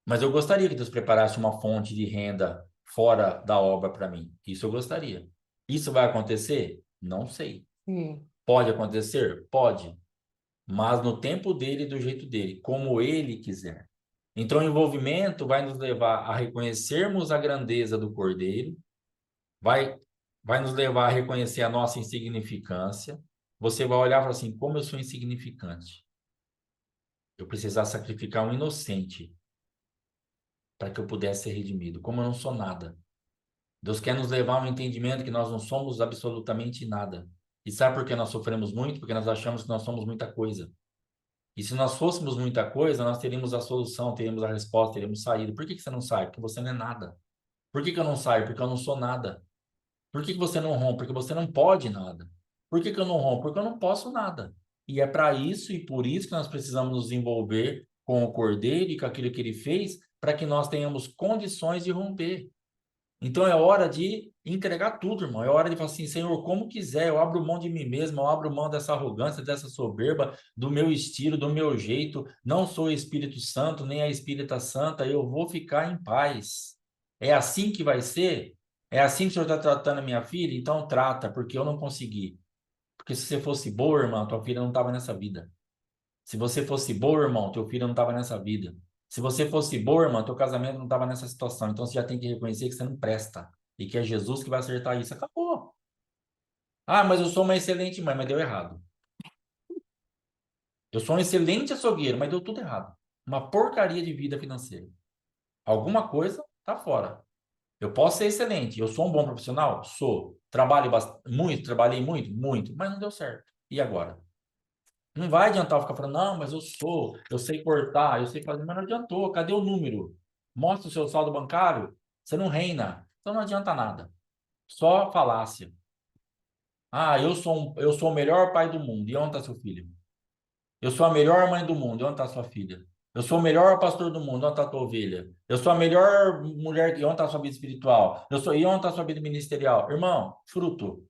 Mas eu gostaria que Deus preparasse uma fonte de renda fora da obra para mim. Isso eu gostaria. Isso vai acontecer? Não sei. Sim, Pode acontecer? Pode. Mas no tempo dele, do jeito dele, como ele quiser. Então, o envolvimento vai nos levar a reconhecermos a grandeza do Cordeiro, vai, vai nos levar a reconhecer a nossa insignificância. Você vai olhar e falar assim: como eu sou insignificante. Eu precisar sacrificar um inocente para que eu pudesse ser redimido. Como eu não sou nada. Deus quer nos levar a um entendimento que nós não somos absolutamente nada. E sabe por que nós sofremos muito? Porque nós achamos que nós somos muita coisa. E se nós fôssemos muita coisa, nós teríamos a solução, teríamos a resposta, teríamos saída. Por que que você não sai? Porque você não é nada. Por que que eu não saio? Porque eu não sou nada. Por que que você não rompe? Porque você não pode nada. Por que que eu não rompo? Porque eu não posso nada. E é para isso e por isso que nós precisamos nos envolver com o Cordeiro e com aquilo que ele fez, para que nós tenhamos condições de romper. Então é hora de entregar tudo, irmão. É hora de falar assim, Senhor, como quiser, eu abro mão de mim mesmo, eu abro mão dessa arrogância, dessa soberba, do meu estilo, do meu jeito. Não sou o Espírito Santo, nem a Espírita Santa, eu vou ficar em paz. É assim que vai ser? É assim que o Senhor está tratando a minha filha? Então trata, porque eu não consegui. Porque se você fosse boa, irmã, tua filha não estava nessa vida. Se você fosse boa, irmão, teu filho não estava nessa vida. Se você fosse boa, irmão, teu casamento não estava nessa situação. Então você já tem que reconhecer que você não presta e que é Jesus que vai acertar isso. Acabou. Ah, mas eu sou uma excelente mãe, mas deu errado. Eu sou um excelente açougueiro, mas deu tudo errado. Uma porcaria de vida financeira. Alguma coisa tá fora. Eu posso ser excelente. Eu sou um bom profissional? Sou. Trabalho muito, trabalhei muito, muito, mas não deu certo. E agora? Não vai adiantar eu ficar falando, não, mas eu sei cortar, eu sei fazer, mas não adiantou. Cadê o número? Mostra o seu saldo bancário. Você não reina. Então não adianta nada. Só falácia. Ah, eu sou o melhor pai do mundo. E onde está seu filho? Eu sou a melhor mãe do mundo. E onde está sua filha? Eu sou o melhor pastor do mundo. E onde está tua ovelha? Eu sou a melhor mulher. E onde está sua vida espiritual? E onde está sua vida ministerial? Irmão, fruto.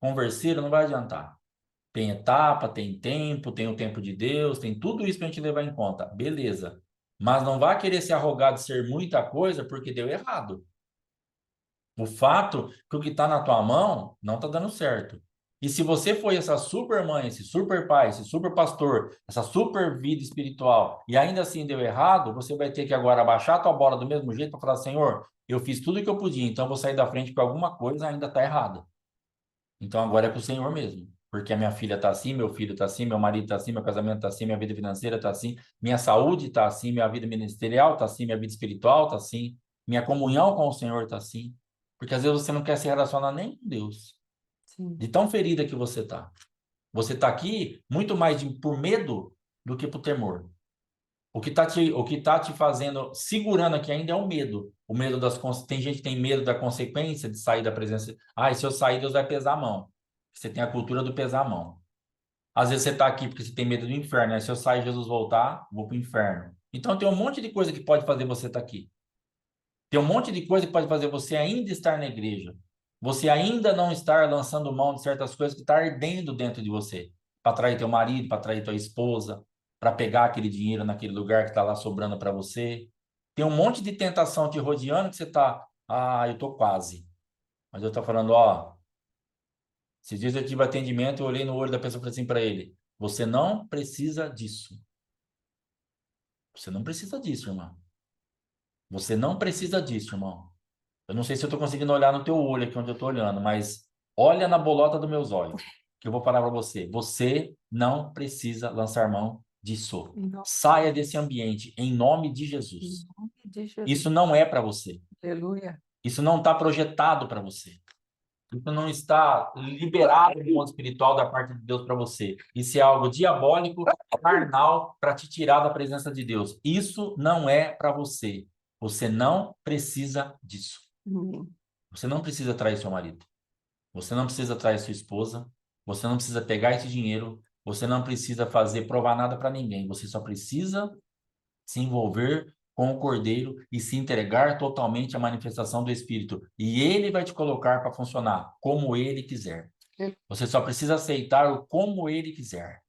Converseiro não vai adiantar. Tem etapa, tem tempo, tem o tempo de Deus, tem tudo isso para a gente levar em conta. Beleza. Mas não vá querer se arrogar de ser muita coisa porque deu errado. O fato que o que está na tua mão não está dando certo. E se você foi essa super mãe, esse super pai, esse super pastor, essa super vida espiritual, e ainda assim deu errado, você vai ter que agora abaixar a tua bola do mesmo jeito para falar, Senhor, eu fiz tudo o que eu podia, então eu vou sair da frente porque alguma coisa ainda está errada. Então agora é com o Senhor mesmo. Porque a minha filha está assim, meu filho está assim, meu marido está assim, meu casamento está assim, minha vida financeira está assim, minha saúde está assim, minha vida ministerial está assim, minha vida espiritual está assim, minha comunhão com o Senhor está assim. Porque às vezes você não quer se relacionar nem com Deus, sim, de tão ferida que você está. Você está aqui muito mais por medo do que por temor. O que tá te fazendo, segurando aqui ainda é o medo. O medo tem gente que tem medo da consequência de sair da presença. Ah, e se eu sair, Deus vai pesar a mão. Você tem a cultura do pesar a mão. Às vezes você está aqui porque você tem medo do inferno, né? Se eu sair e Jesus voltar, vou para o inferno. Então tem um monte de coisa que pode fazer você estar aqui. Tem um monte de coisa que pode fazer você ainda estar na igreja. Você ainda não estar lançando mão de certas coisas que está ardendo dentro de você. Para atrair teu marido, para atrair tua esposa. para pegar aquele dinheiro naquele lugar que está lá sobrando para você. Tem um monte de tentação te rodeando que você está, eu tô quase. Mas eu tô falando, ó, esses dias eu tive atendimento, eu olhei no olho da pessoa e falei assim para ele, você não precisa disso. Você não precisa disso, irmão. Você não precisa disso, irmão. Eu não sei se eu estou conseguindo olhar no teu olho aqui onde eu estou olhando, mas olha na bolota dos meus olhos, que eu vou falar para você. Você não precisa lançar mão disso. Saia desse ambiente em nome de Jesus. Em nome de Jesus. Isso não é para você. Aleluia. Isso não está projetado para você. Isso não está liberado do mundo espiritual da parte de Deus para você. Isso é algo diabólico, carnal, para te tirar da presença de Deus. Isso não é para você. Você não precisa disso. Amém. Você não precisa trair seu marido. Você não precisa trair sua esposa. Você não precisa pegar esse dinheiro. Você não precisa provar nada para ninguém. Você só precisa se envolver com o Cordeiro e se entregar totalmente à manifestação do Espírito. E ele vai te colocar para funcionar como ele quiser. Você só precisa aceitar o como ele quiser.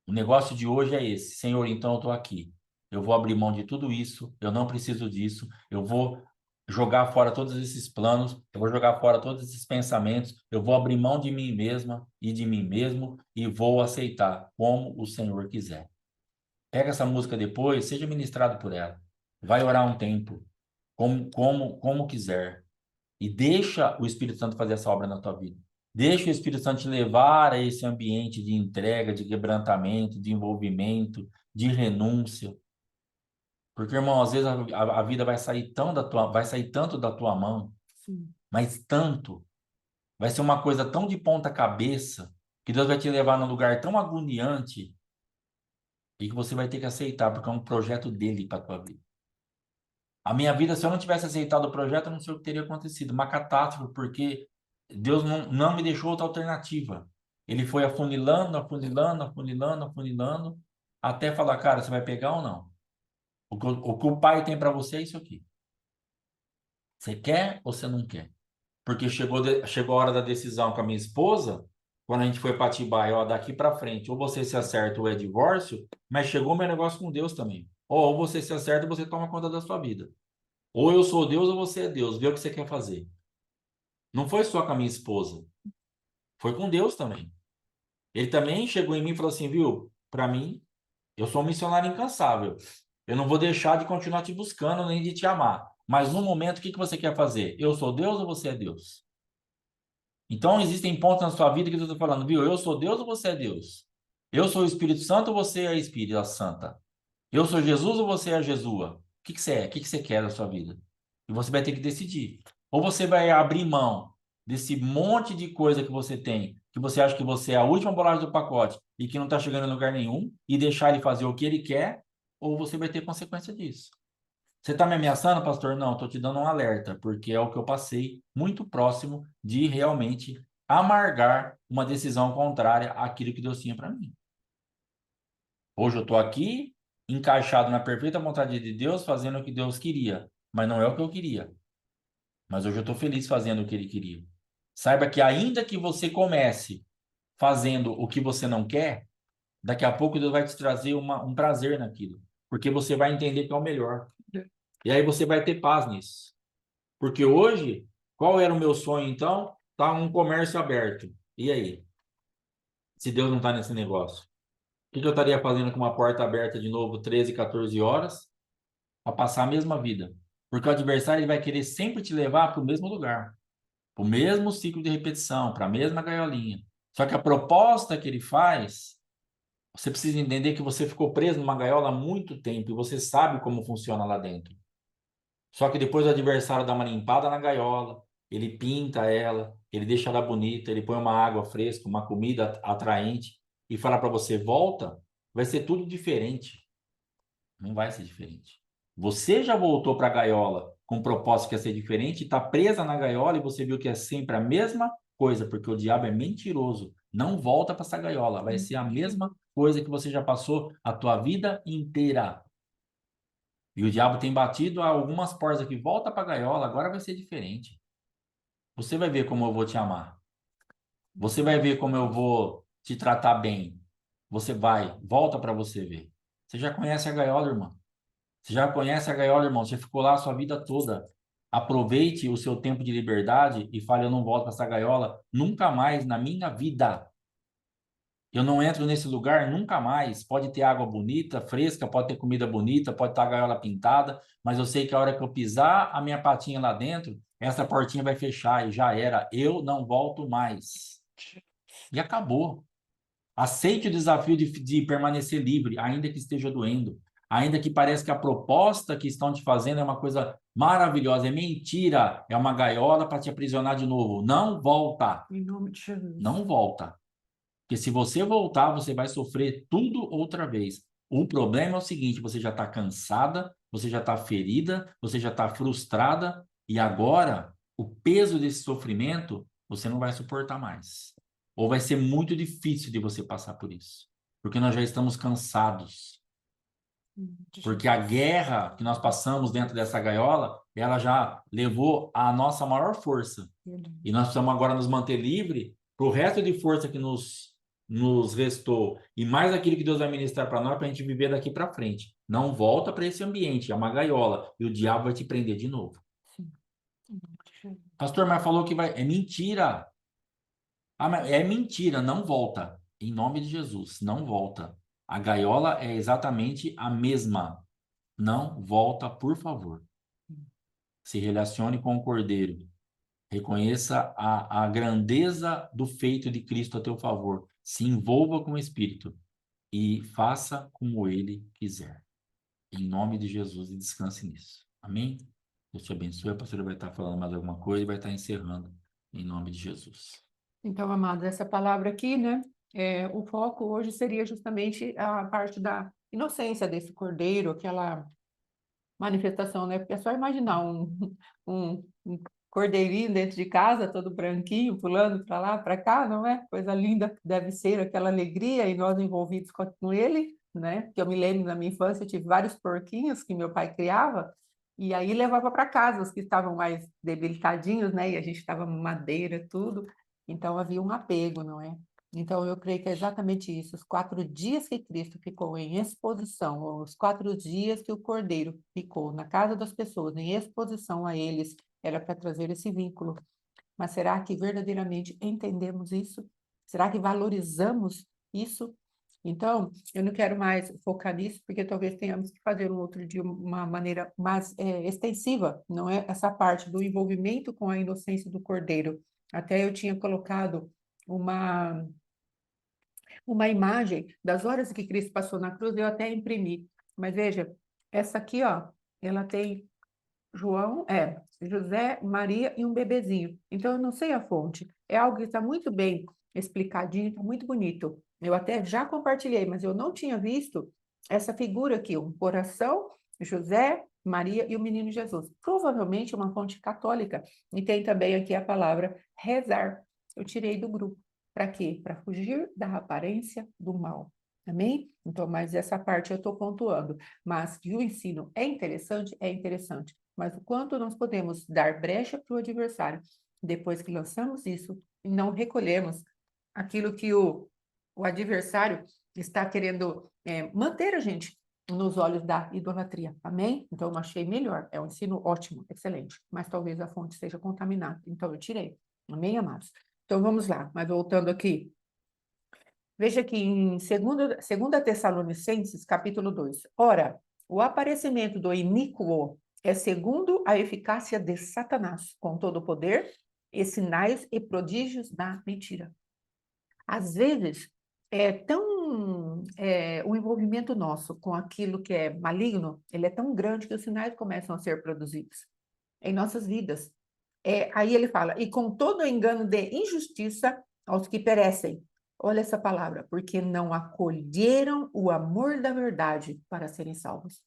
O negócio de hoje é esse. Senhor, então eu estou aqui. Eu vou abrir mão de tudo isso. Eu não preciso disso. Eu vou jogar fora todos esses planos. Eu vou jogar fora todos esses pensamentos. Eu vou abrir mão de mim mesma e de mim mesmo e vou aceitar como o Senhor quiser. Pega essa música depois, seja ministrado por ela. Vai orar um tempo, como quiser. E deixa o Espírito Santo fazer essa obra na tua vida. Deixa o Espírito Santo te levar a esse ambiente de entrega, de quebrantamento, de envolvimento, de renúncia. Porque, irmão, às vezes a vida vai sair tanto da tua mão, Sim. mas tanto, vai ser uma coisa tão de ponta cabeça, que Deus vai te levar num lugar tão agoniante e que você vai ter que aceitar, porque é um projeto dele para tua vida. A minha vida, se eu não tivesse aceitado o projeto, eu não sei o que teria acontecido. Uma catástrofe, porque Deus não me deixou outra alternativa. Ele foi afunilando, afunilando, afunilando, afunilando, até falar, cara, você vai pegar ou não? O que o pai tem para você é isso aqui. Você quer ou você não quer? Porque chegou a hora da decisão com a minha esposa, quando a gente foi para Atibaia, ó, daqui para frente, ou você se acerta ou é divórcio, mas chegou o meu negócio com Deus também. Ou você se acerta e você toma conta da sua vida. Ou eu sou Deus ou você é Deus. Vê o que você quer fazer. Não foi só com a minha esposa. Foi com Deus também. Ele também chegou em mim e falou assim, viu? Para mim, eu sou um missionário incansável. Eu não vou deixar de continuar te buscando nem de te amar. Mas no momento, o que que você quer fazer? Eu sou Deus ou você é Deus? Então, existem pontos na sua vida que Deus está falando, viu? Eu sou Deus ou você é Deus? Eu sou o Espírito Santo ou você é a Espírita Santa? Eu sou Jesus ou você é a Jesua? O que que você é? O que que você quer da sua vida? E você vai ter que decidir. Ou você vai abrir mão desse monte de coisa que você tem, que você acha que você é a última bolacha do pacote e que não está chegando em lugar nenhum, e deixar ele fazer o que ele quer, ou você vai ter consequência disso. Você está me ameaçando, pastor? Não, estou te dando um alerta, porque é o que eu passei muito próximo de realmente amargar uma decisão contrária àquilo que Deus tinha para mim. Hoje eu estou aqui, encaixado na perfeita vontade de Deus, fazendo o que Deus queria, mas não é o que eu queria. Mas hoje eu estou feliz fazendo o que Ele queria. Saiba que ainda que você comece fazendo o que você não quer, daqui a pouco Deus vai te trazer um prazer naquilo, porque você vai entender que é o melhor. E aí você vai ter paz nisso. Porque hoje, qual era o meu sonho então? Tá um comércio aberto. E aí? Se Deus não está nesse negócio? O que eu estaria fazendo com uma porta aberta de novo 13, 14 horas a passar a mesma vida? Porque o adversário ele vai querer sempre te levar para o mesmo lugar, para o mesmo ciclo de repetição, para a mesma gaiolinha. Só que a proposta que ele faz, você precisa entender que você ficou preso numa gaiola há muito tempo e você sabe como funciona lá dentro. Só que depois o adversário dá uma limpada na gaiola, ele pinta ela, ele deixa ela bonita, ele põe uma água fresca, uma comida atraente e fala para você, volta, vai ser tudo diferente. Não vai ser diferente. Você já voltou para a gaiola com o propósito que ia ser diferente, está presa na gaiola e você viu que é sempre a mesma coisa, porque o diabo é mentiroso. Não volta para essa gaiola, vai ser a mesma coisa que você já passou a tua vida inteira. E o diabo tem batido a algumas portas aqui, volta para a gaiola, agora vai ser diferente. Você vai ver como eu vou te amar. Você vai ver como eu vou te tratar bem. Você vai, volta para você ver. Você já conhece a gaiola, irmão. Você já conhece a gaiola, irmão. Você ficou lá a sua vida toda. Aproveite o seu tempo de liberdade e fale, eu não volto para essa gaiola nunca mais na minha vida. Eu não entro nesse lugar nunca mais. Pode ter água bonita, fresca, pode ter comida bonita, pode estar a gaiola pintada, mas eu sei que a hora que eu pisar a minha patinha lá dentro, essa portinha vai fechar e já era. Eu não volto mais. E acabou. Aceite o desafio de permanecer livre, ainda que esteja doendo, ainda que pareça que a proposta que estão te fazendo é uma coisa maravilhosa. É mentira, é uma gaiola para te aprisionar de novo. Não volta, Em nome de Jesus. não volta. Porque se você voltar, você vai sofrer tudo outra vez. O problema é o seguinte: você já está cansada, você já está ferida, você já está frustrada, e agora o peso desse sofrimento você não vai suportar mais. Ou vai ser muito difícil de você passar por isso. Porque nós já estamos cansados. Em nome de Porque a Jesus. guerra que nós passamos dentro dessa gaiola, ela já levou a nossa maior força. E nós precisamos agora nos manter livre para o resto de força que nos restou e mais aquilo que Deus vai ministrar para nós para a gente viver daqui para frente. Não volta para esse ambiente, é uma gaiola e o diabo vai te prender de novo. Sim. Em nome de Jesus. Pastor, mas falou que vai. É mentira. Ah, mas é mentira, não volta. Em nome de Jesus, não volta. A gaiola é exatamente a mesma. Não volta, por favor. Se relacione com o Cordeiro. Reconheça a grandeza do feito de Cristo a teu favor. Se envolva com o Espírito e faça como ele quiser. Em nome de Jesus, e descanse nisso. Amém? Deus te abençoe. A pastora vai estar falando mais alguma coisa e vai estar encerrando. Em nome de Jesus. Então, amados, essa palavra aqui, né? O foco hoje seria justamente a parte da inocência desse cordeiro, aquela manifestação, né? Porque é só imaginar um cordeirinho dentro de casa, todo branquinho, pulando para lá, para cá, não é? Coisa linda que deve ser aquela alegria e nós envolvidos com ele, né? Que eu me lembro na minha infância, eu tive vários porquinhos que meu pai criava, e aí levava para casa os que estavam mais debilitadinhos, né? E a gente estava madeira, tudo. Então havia um apego, não é? Então, eu creio que é exatamente isso. Os 4 dias que Cristo ficou em exposição, ou os 4 dias que o Cordeiro ficou na casa das pessoas, em exposição a eles, era para trazer esse vínculo. Mas será que verdadeiramente entendemos isso? Será que valorizamos isso? Então, eu não quero mais focar nisso, porque talvez tenhamos que fazer um outro de uma maneira mais extensiva, não é? Essa parte do envolvimento com a inocência do Cordeiro. Até eu tinha colocado uma imagem das horas que Cristo passou na cruz, eu até imprimi. Mas veja, essa aqui, ó, ela tem José, Maria e um bebezinho. Então, eu não sei a fonte. É algo que está muito bem explicadinho, está muito bonito. Eu até já compartilhei, mas eu não tinha visto essa figura aqui, um coração, José, Maria e o menino Jesus. Provavelmente uma fonte católica. E tem também aqui a palavra rezar. Eu tirei do grupo. Para quê? Para fugir da aparência do mal. Amém? Então, mas essa parte eu estou pontuando. Mas que o ensino é interessante, é interessante. Mas o quanto nós podemos dar brecha para o adversário depois que lançamos isso e não recolhemos aquilo que o adversário está querendo manter a gente nos olhos da idolatria. Amém? Então, eu achei melhor. É um ensino ótimo, excelente. Mas talvez a fonte seja contaminada. Então, eu tirei. Amém, amados? Então, vamos lá. Mas voltando aqui. Veja que em 2 Tessalonicenses, capítulo 2. Ora, o aparecimento do iníquo é segundo a eficácia de Satanás, com todo o poder e sinais e prodígios da mentira. Às vezes, o envolvimento nosso com aquilo que é maligno, ele é tão grande que os sinais começam a ser produzidos em nossas vidas. Aí ele fala, e com todo o engano de injustiça aos que perecem. Olha essa palavra, porque não acolheram o amor da verdade para serem salvos.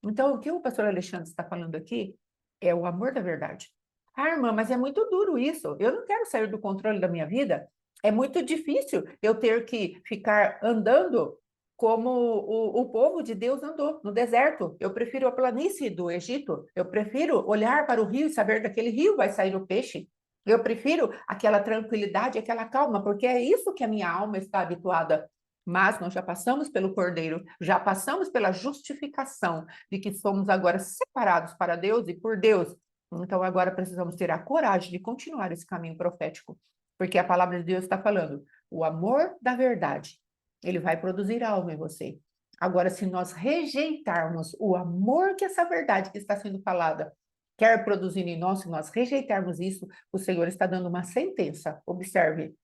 Então, o que o pastor Alexandre está falando aqui é o amor da verdade. Ah, irmã, mas é muito duro isso. Eu não quero sair do controle da minha vida. É muito difícil eu ter que ficar andando como o povo de Deus andou no deserto. Eu prefiro a planície do Egito. Eu prefiro olhar para o rio e saber daquele rio vai sair o peixe. Eu prefiro aquela tranquilidade, aquela calma, porque é isso que a minha alma está habituada. Mas nós já passamos pelo Cordeiro, já passamos pela justificação de que somos agora separados para Deus e por Deus. Então agora precisamos ter a coragem de continuar esse caminho profético, porque a palavra de Deus está falando, o amor da verdade, ele vai produzir algo em você. Agora, se nós rejeitarmos o amor que essa verdade que está sendo falada quer produzir em nós, se nós rejeitarmos isso, o Senhor está dando uma sentença. Observe.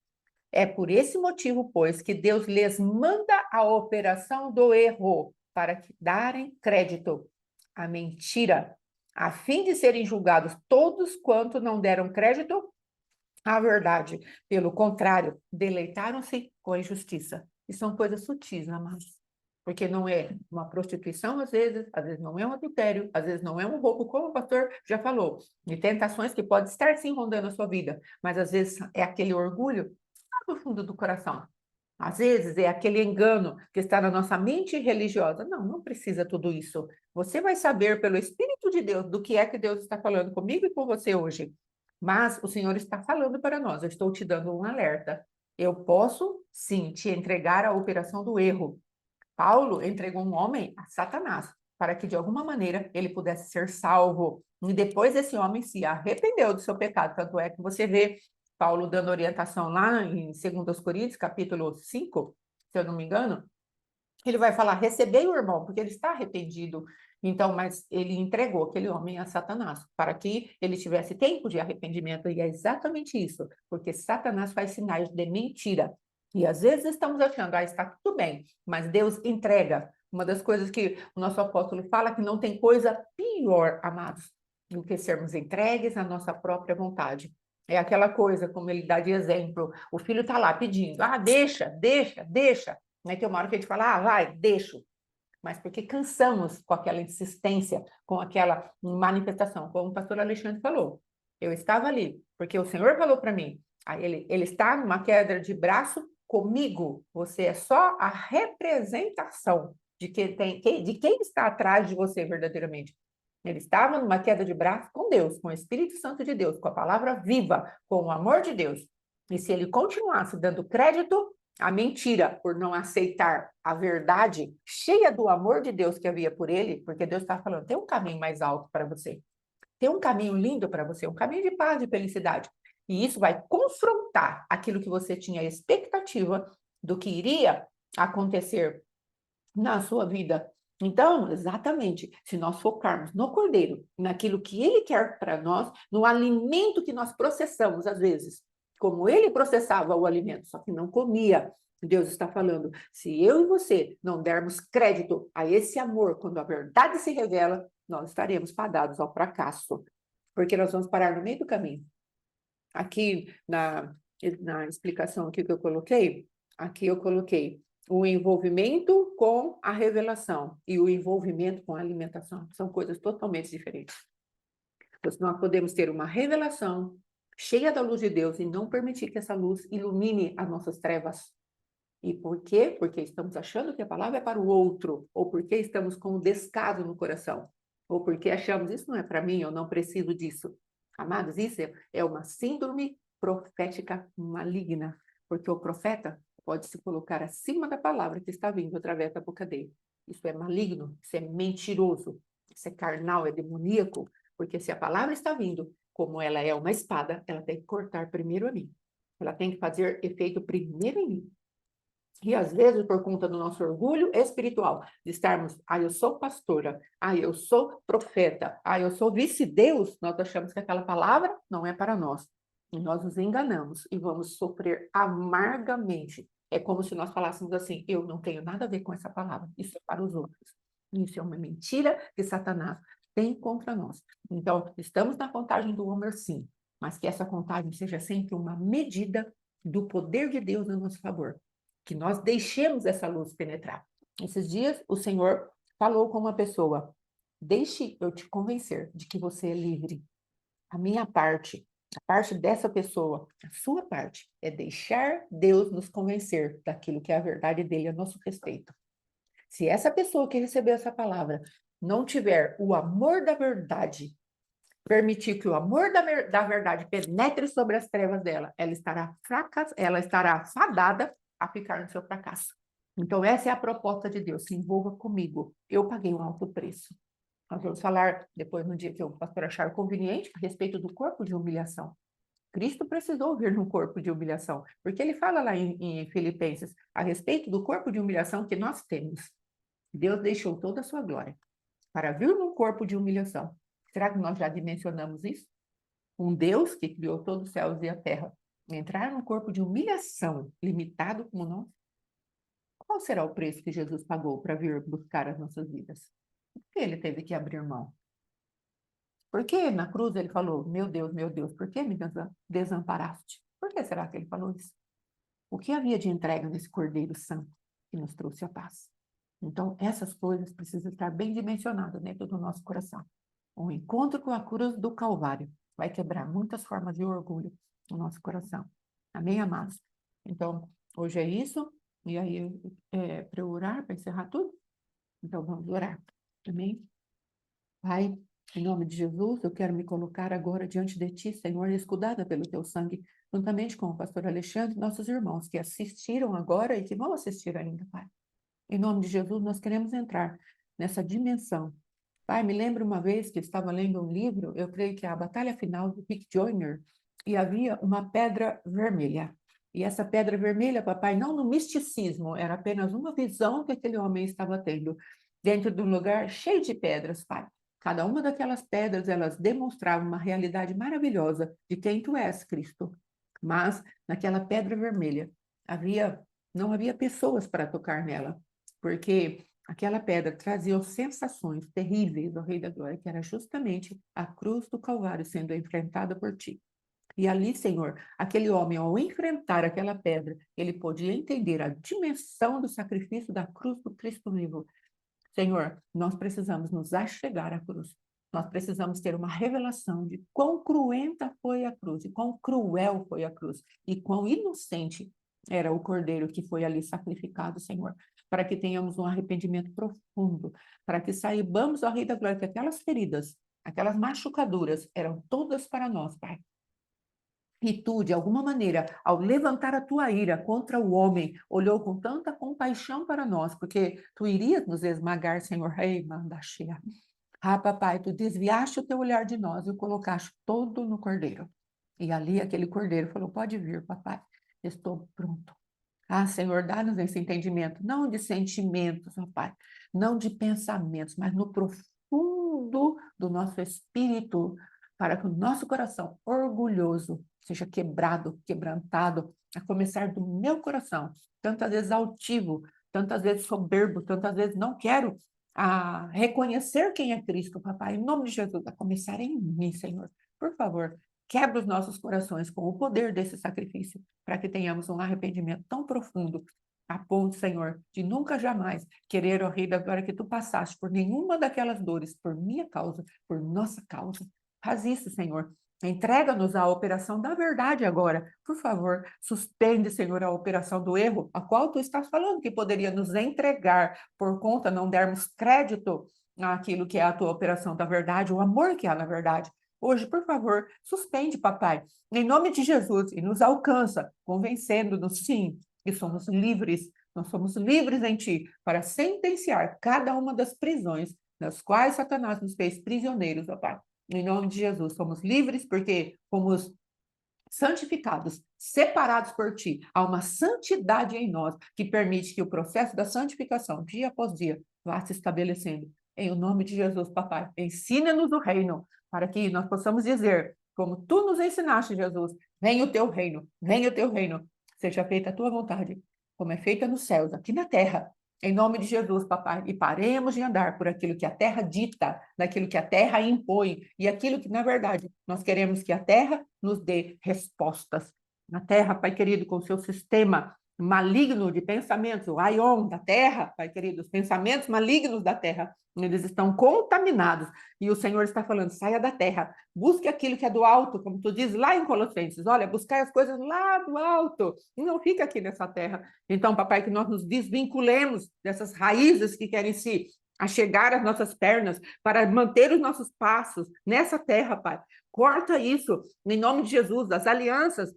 É por esse motivo, pois, que Deus lhes manda a operação do erro, para que darem crédito à mentira, a fim de serem julgados todos quanto não deram crédito à verdade. Pelo contrário, deleitaram-se com a injustiça. E são coisas sutis, amados. Porque não é uma prostituição, às vezes não é um adultério, às vezes não é um roubo, como o pastor já falou, de tentações que podem estar sim rondando a sua vida, mas às vezes é aquele orgulho no fundo do coração. Às vezes é aquele engano que está na nossa mente religiosa. Não, não precisa tudo isso. Você vai saber pelo Espírito de Deus do que é que Deus está falando comigo e com você hoje. Mas o Senhor está falando para nós. Eu estou te dando um alerta. Eu posso, sim, te entregar a operação do erro. Paulo entregou um homem a Satanás para que, de alguma maneira, ele pudesse ser salvo. E depois esse homem se arrependeu do seu pecado. Tanto é que você vê Paulo dando orientação lá em 2 Coríntios, capítulo 5, se eu não me engano, ele vai falar, recebei o irmão, porque ele está arrependido. Então, mas ele entregou aquele homem a Satanás, para que ele tivesse tempo de arrependimento, e é exatamente isso, porque Satanás faz sinais de mentira. E às vezes estamos achando, está tudo bem, mas Deus entrega. Uma das coisas que o nosso apóstolo fala, que não tem coisa pior, amados, do que sermos entregues à nossa própria vontade. É aquela coisa, como ele dá de exemplo, o filho está lá pedindo, deixa, deixa, deixa. Tem uma hora que a gente fala, vai, deixo. Mas porque cansamos com aquela insistência, com aquela manifestação, como o pastor Alexandre falou. Eu estava ali, porque o Senhor falou para mim, ele está numa queda de braço comigo, você é só a representação de quem está atrás de você verdadeiramente. Ele estava numa queda de braço com Deus, com o Espírito Santo de Deus, com a palavra viva, com o amor de Deus. E se ele continuasse dando crédito à mentira por não aceitar a verdade cheia do amor de Deus que havia por ele, porque Deus está falando, tem um caminho mais alto para você, tem um caminho lindo para você, um caminho de paz e felicidade. E isso vai confrontar aquilo que você tinha expectativa do que iria acontecer na sua vida. Então, exatamente, se nós focarmos no Cordeiro, naquilo que ele quer para nós, no alimento que nós processamos, às vezes, como ele processava o alimento, só que não comia. Deus está falando, se eu e você não dermos crédito a esse amor, quando a verdade se revela, nós estaremos fadados ao fracasso, porque nós vamos parar no meio do caminho. Aqui, na explicação aqui que eu coloquei, o envolvimento com a revelação e o envolvimento com a alimentação. São coisas totalmente diferentes. Nós podemos ter uma revelação cheia da luz de Deus e não permitir que essa luz ilumine as nossas trevas. E por quê? Porque estamos achando que a palavra é para o outro, ou porque estamos com um descaso no coração, ou porque achamos, isso não é para mim, eu não preciso disso. Amados, isso é uma síndrome profética maligna, porque o profeta pode se colocar acima da palavra que está vindo através da boca dele. Isso é maligno, isso é mentiroso, isso é carnal, é demoníaco, porque se a palavra está vindo, como ela é uma espada, ela tem que cortar primeiro a mim. Ela tem que fazer efeito primeiro em mim. E às vezes, por conta do nosso orgulho espiritual, de estarmos, eu sou pastora, eu sou profeta, eu sou vice-deus, nós achamos que aquela palavra não é para nós. E nós nos enganamos e vamos sofrer amargamente. É como se nós falássemos assim, eu não tenho nada a ver com essa palavra, isso é para os outros. Isso é uma mentira que Satanás tem contra nós. Então, estamos na contagem do Homer, sim, mas que essa contagem seja sempre uma medida do poder de Deus a nosso favor. Que nós deixemos essa luz penetrar. Esses dias, o Senhor falou com uma pessoa, deixe eu te convencer de que você é livre. A minha parte, a parte dessa pessoa, a sua parte, é deixar Deus nos convencer daquilo que é a verdade dele a nosso respeito. Se essa pessoa que recebeu essa palavra não tiver o amor da verdade, permitir que o amor da verdade penetre sobre as trevas dela, ela estará fadada a ficar no seu fracasso. Então, essa é a proposta de Deus, se envolva comigo. Eu paguei um alto preço. Nós vamos falar depois, no dia que o pastor achar conveniente, a respeito do corpo de humilhação. Cristo precisou vir num corpo de humilhação, porque ele fala lá em Filipenses a respeito do corpo de humilhação que nós temos. Deus deixou toda a sua glória para vir num corpo de humilhação. Será que nós já dimensionamos isso? Um Deus que criou todos os céus e a terra, entrar num corpo de humilhação limitado como nós? Qual será o preço que Jesus pagou para vir buscar as nossas vidas? Por que ele teve que abrir mão? Por que na cruz ele falou, meu Deus, por que me desamparaste? Por que será que ele falou isso? O que havia de entrega nesse Cordeiro Santo que nos trouxe a paz? Então, essas coisas precisam estar bem dimensionadas dentro do nosso coração. O encontro com a cruz do Calvário vai quebrar muitas formas de orgulho no nosso coração. Amém, amados? Então, hoje é isso. E aí, para eu orar, para encerrar tudo? Então, vamos orar. Amém? Pai, em nome de Jesus, eu quero me colocar agora diante de Ti, Senhor, escudada pelo Teu sangue, juntamente com o pastor Alexandre, nossos irmãos que assistiram agora e que vão assistir ainda, Pai. Em nome de Jesus, nós queremos entrar nessa dimensão. Pai, me lembro uma vez que eu estava lendo um livro, eu creio que é a Batalha Final do Rick Joyner, e havia uma pedra vermelha. E essa pedra vermelha, papai, não no misticismo, era apenas uma visão que aquele homem estava tendo, dentro de um lugar cheio de pedras, pai. Cada uma daquelas pedras, elas demonstravam uma realidade maravilhosa de quem tu és, Cristo. Mas, naquela pedra vermelha, não havia pessoas para tocar nela, porque aquela pedra trazia sensações terríveis ao Rei da Glória, que era justamente a cruz do Calvário sendo enfrentada por ti. E ali, Senhor, aquele homem, ao enfrentar aquela pedra, ele podia entender a dimensão do sacrifício da cruz do Cristo vivo. Senhor, nós precisamos nos achegar à cruz. Nós precisamos ter uma revelação de quão cruenta foi a cruz, e quão cruel foi a cruz, e quão inocente era o cordeiro que foi ali sacrificado, Senhor, para que tenhamos um arrependimento profundo, para que saibamos, ó Rei da Glória, que aquelas feridas, aquelas machucaduras eram todas para nós, Pai. E tu, de alguma maneira, ao levantar a tua ira contra o homem, olhou com tanta compaixão para nós, porque tu irias nos esmagar, Senhor. Ei, manda cheia. Ah, papai, tu desviaste o teu olhar de nós e o colocaste todo no cordeiro. E ali aquele cordeiro falou, pode vir, papai, estou pronto. Ah, Senhor, dá-nos esse entendimento, não de sentimentos, papai, não de pensamentos, mas no profundo do nosso espírito, para que o nosso coração orgulhoso seja quebrado, quebrantado, a começar do meu coração, tantas vezes altivo, tantas vezes soberbo, tantas vezes não quero reconhecer quem é Cristo, papai, em nome de Jesus, a começar em mim, Senhor. Por favor, quebra os nossos corações com o poder desse sacrifício, para que tenhamos um arrependimento tão profundo, a ponto, Senhor, de nunca jamais querer, ó Rei da Glória, que tu passaste por nenhuma daquelas dores, por minha causa, por nossa causa. Faz isso, Senhor. Entrega-nos a operação da verdade agora. Por favor, suspende, Senhor, a operação do erro, a qual tu estás falando que poderia nos entregar por conta não dermos crédito àquilo que é a tua operação da verdade, o amor que há na verdade. Hoje, por favor, suspende, papai, em nome de Jesus, e nos alcança, convencendo-nos, sim, que somos livres, nós somos livres em ti, para sentenciar cada uma das prisões das quais Satanás nos fez prisioneiros, ó Pai. Em nome de Jesus, somos livres porque fomos santificados, separados por ti. Há uma santidade em nós que permite que o processo da santificação, dia após dia, vá se estabelecendo. Em nome de Jesus, papai, ensina-nos o reino, para que nós possamos dizer, como tu nos ensinaste, Jesus, venha o teu reino, seja feita a tua vontade, como é feita nos céus, aqui na terra. Em nome de Jesus, papai, e paremos de andar por aquilo que a terra dita, daquilo que a terra impõe, e aquilo que, na verdade, nós queremos que a terra nos dê respostas. Na terra, Pai querido, com o seu sistema maligno de pensamentos, o aion da terra, Pai querido, os pensamentos malignos da terra, eles estão contaminados. E o Senhor está falando, saia da terra, busque aquilo que é do alto, como tu diz lá em Colossenses, olha, buscar as coisas lá do alto, e não fica aqui nessa terra. Então, papai, que nós nos desvinculemos dessas raízes que querem se achegar às nossas pernas, para manter os nossos passos nessa terra, pai. Corta isso, em nome de Jesus, as alianças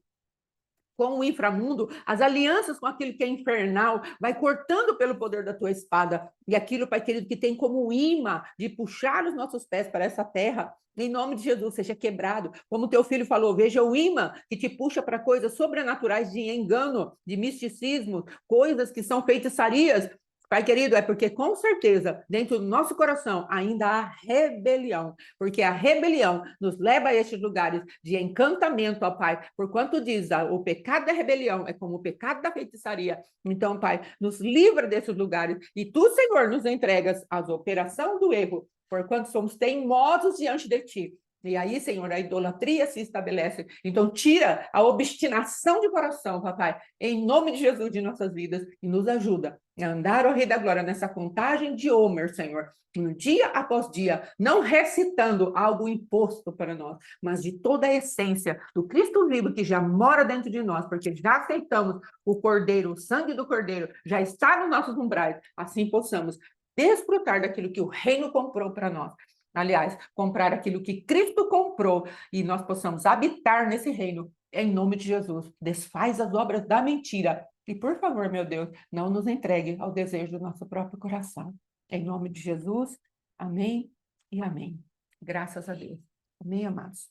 com o inframundo, as alianças com aquilo que é infernal, vai cortando pelo poder da tua espada, e aquilo, Pai querido, que tem como imã de puxar os nossos pés para essa terra, em nome de Jesus, seja quebrado. Como teu filho falou, veja o imã que te puxa para coisas sobrenaturais de engano, de misticismo, coisas que são feitiçarias. Pai querido, é porque com certeza dentro do nosso coração ainda há rebelião, porque a rebelião nos leva a estes lugares de encantamento, ó Pai, porquanto diz, o pecado da rebelião é como o pecado da feitiçaria. Então, Pai, nos livra desses lugares e tu, Senhor, nos entregas a operação do erro, porquanto somos teimosos diante de ti. E aí, Senhor, a idolatria se estabelece. Então, tira a obstinação de coração, papai, em nome de Jesus de nossas vidas, e nos ajuda a andar, ó Rei da Glória, nessa contagem de Homer, Senhor, dia após dia, não recitando algo imposto para nós, mas de toda a essência do Cristo vivo que já mora dentro de nós, porque já aceitamos o Cordeiro, o sangue do Cordeiro, já está nos nossos umbrais, assim possamos desfrutar daquilo que o reino comprou para nós. Aliás, comprar aquilo que Cristo comprou e nós possamos habitar nesse reino, em nome de Jesus. Desfaz as obras da mentira. E, por favor, meu Deus, não nos entregue ao desejo do nosso próprio coração. Em nome de Jesus, amém e amém. Graças a Deus. Amém, amados?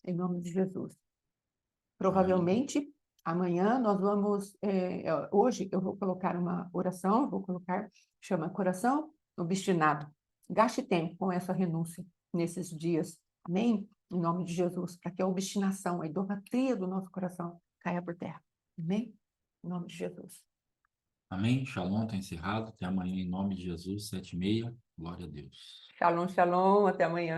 Em nome de Jesus. Provavelmente, amanhã nós vamos... hoje eu vou colocar uma oração, chama Coração Obstinado. Gaste tempo com essa renúncia nesses dias. Amém? Em nome de Jesus, para que a obstinação, a idolatria do nosso coração caia por terra. Amém? Em nome de Jesus. Amém. Shalom, está encerrado. Até amanhã, em nome de Jesus, 7h30. Glória a Deus. Shalom, shalom. Até amanhã.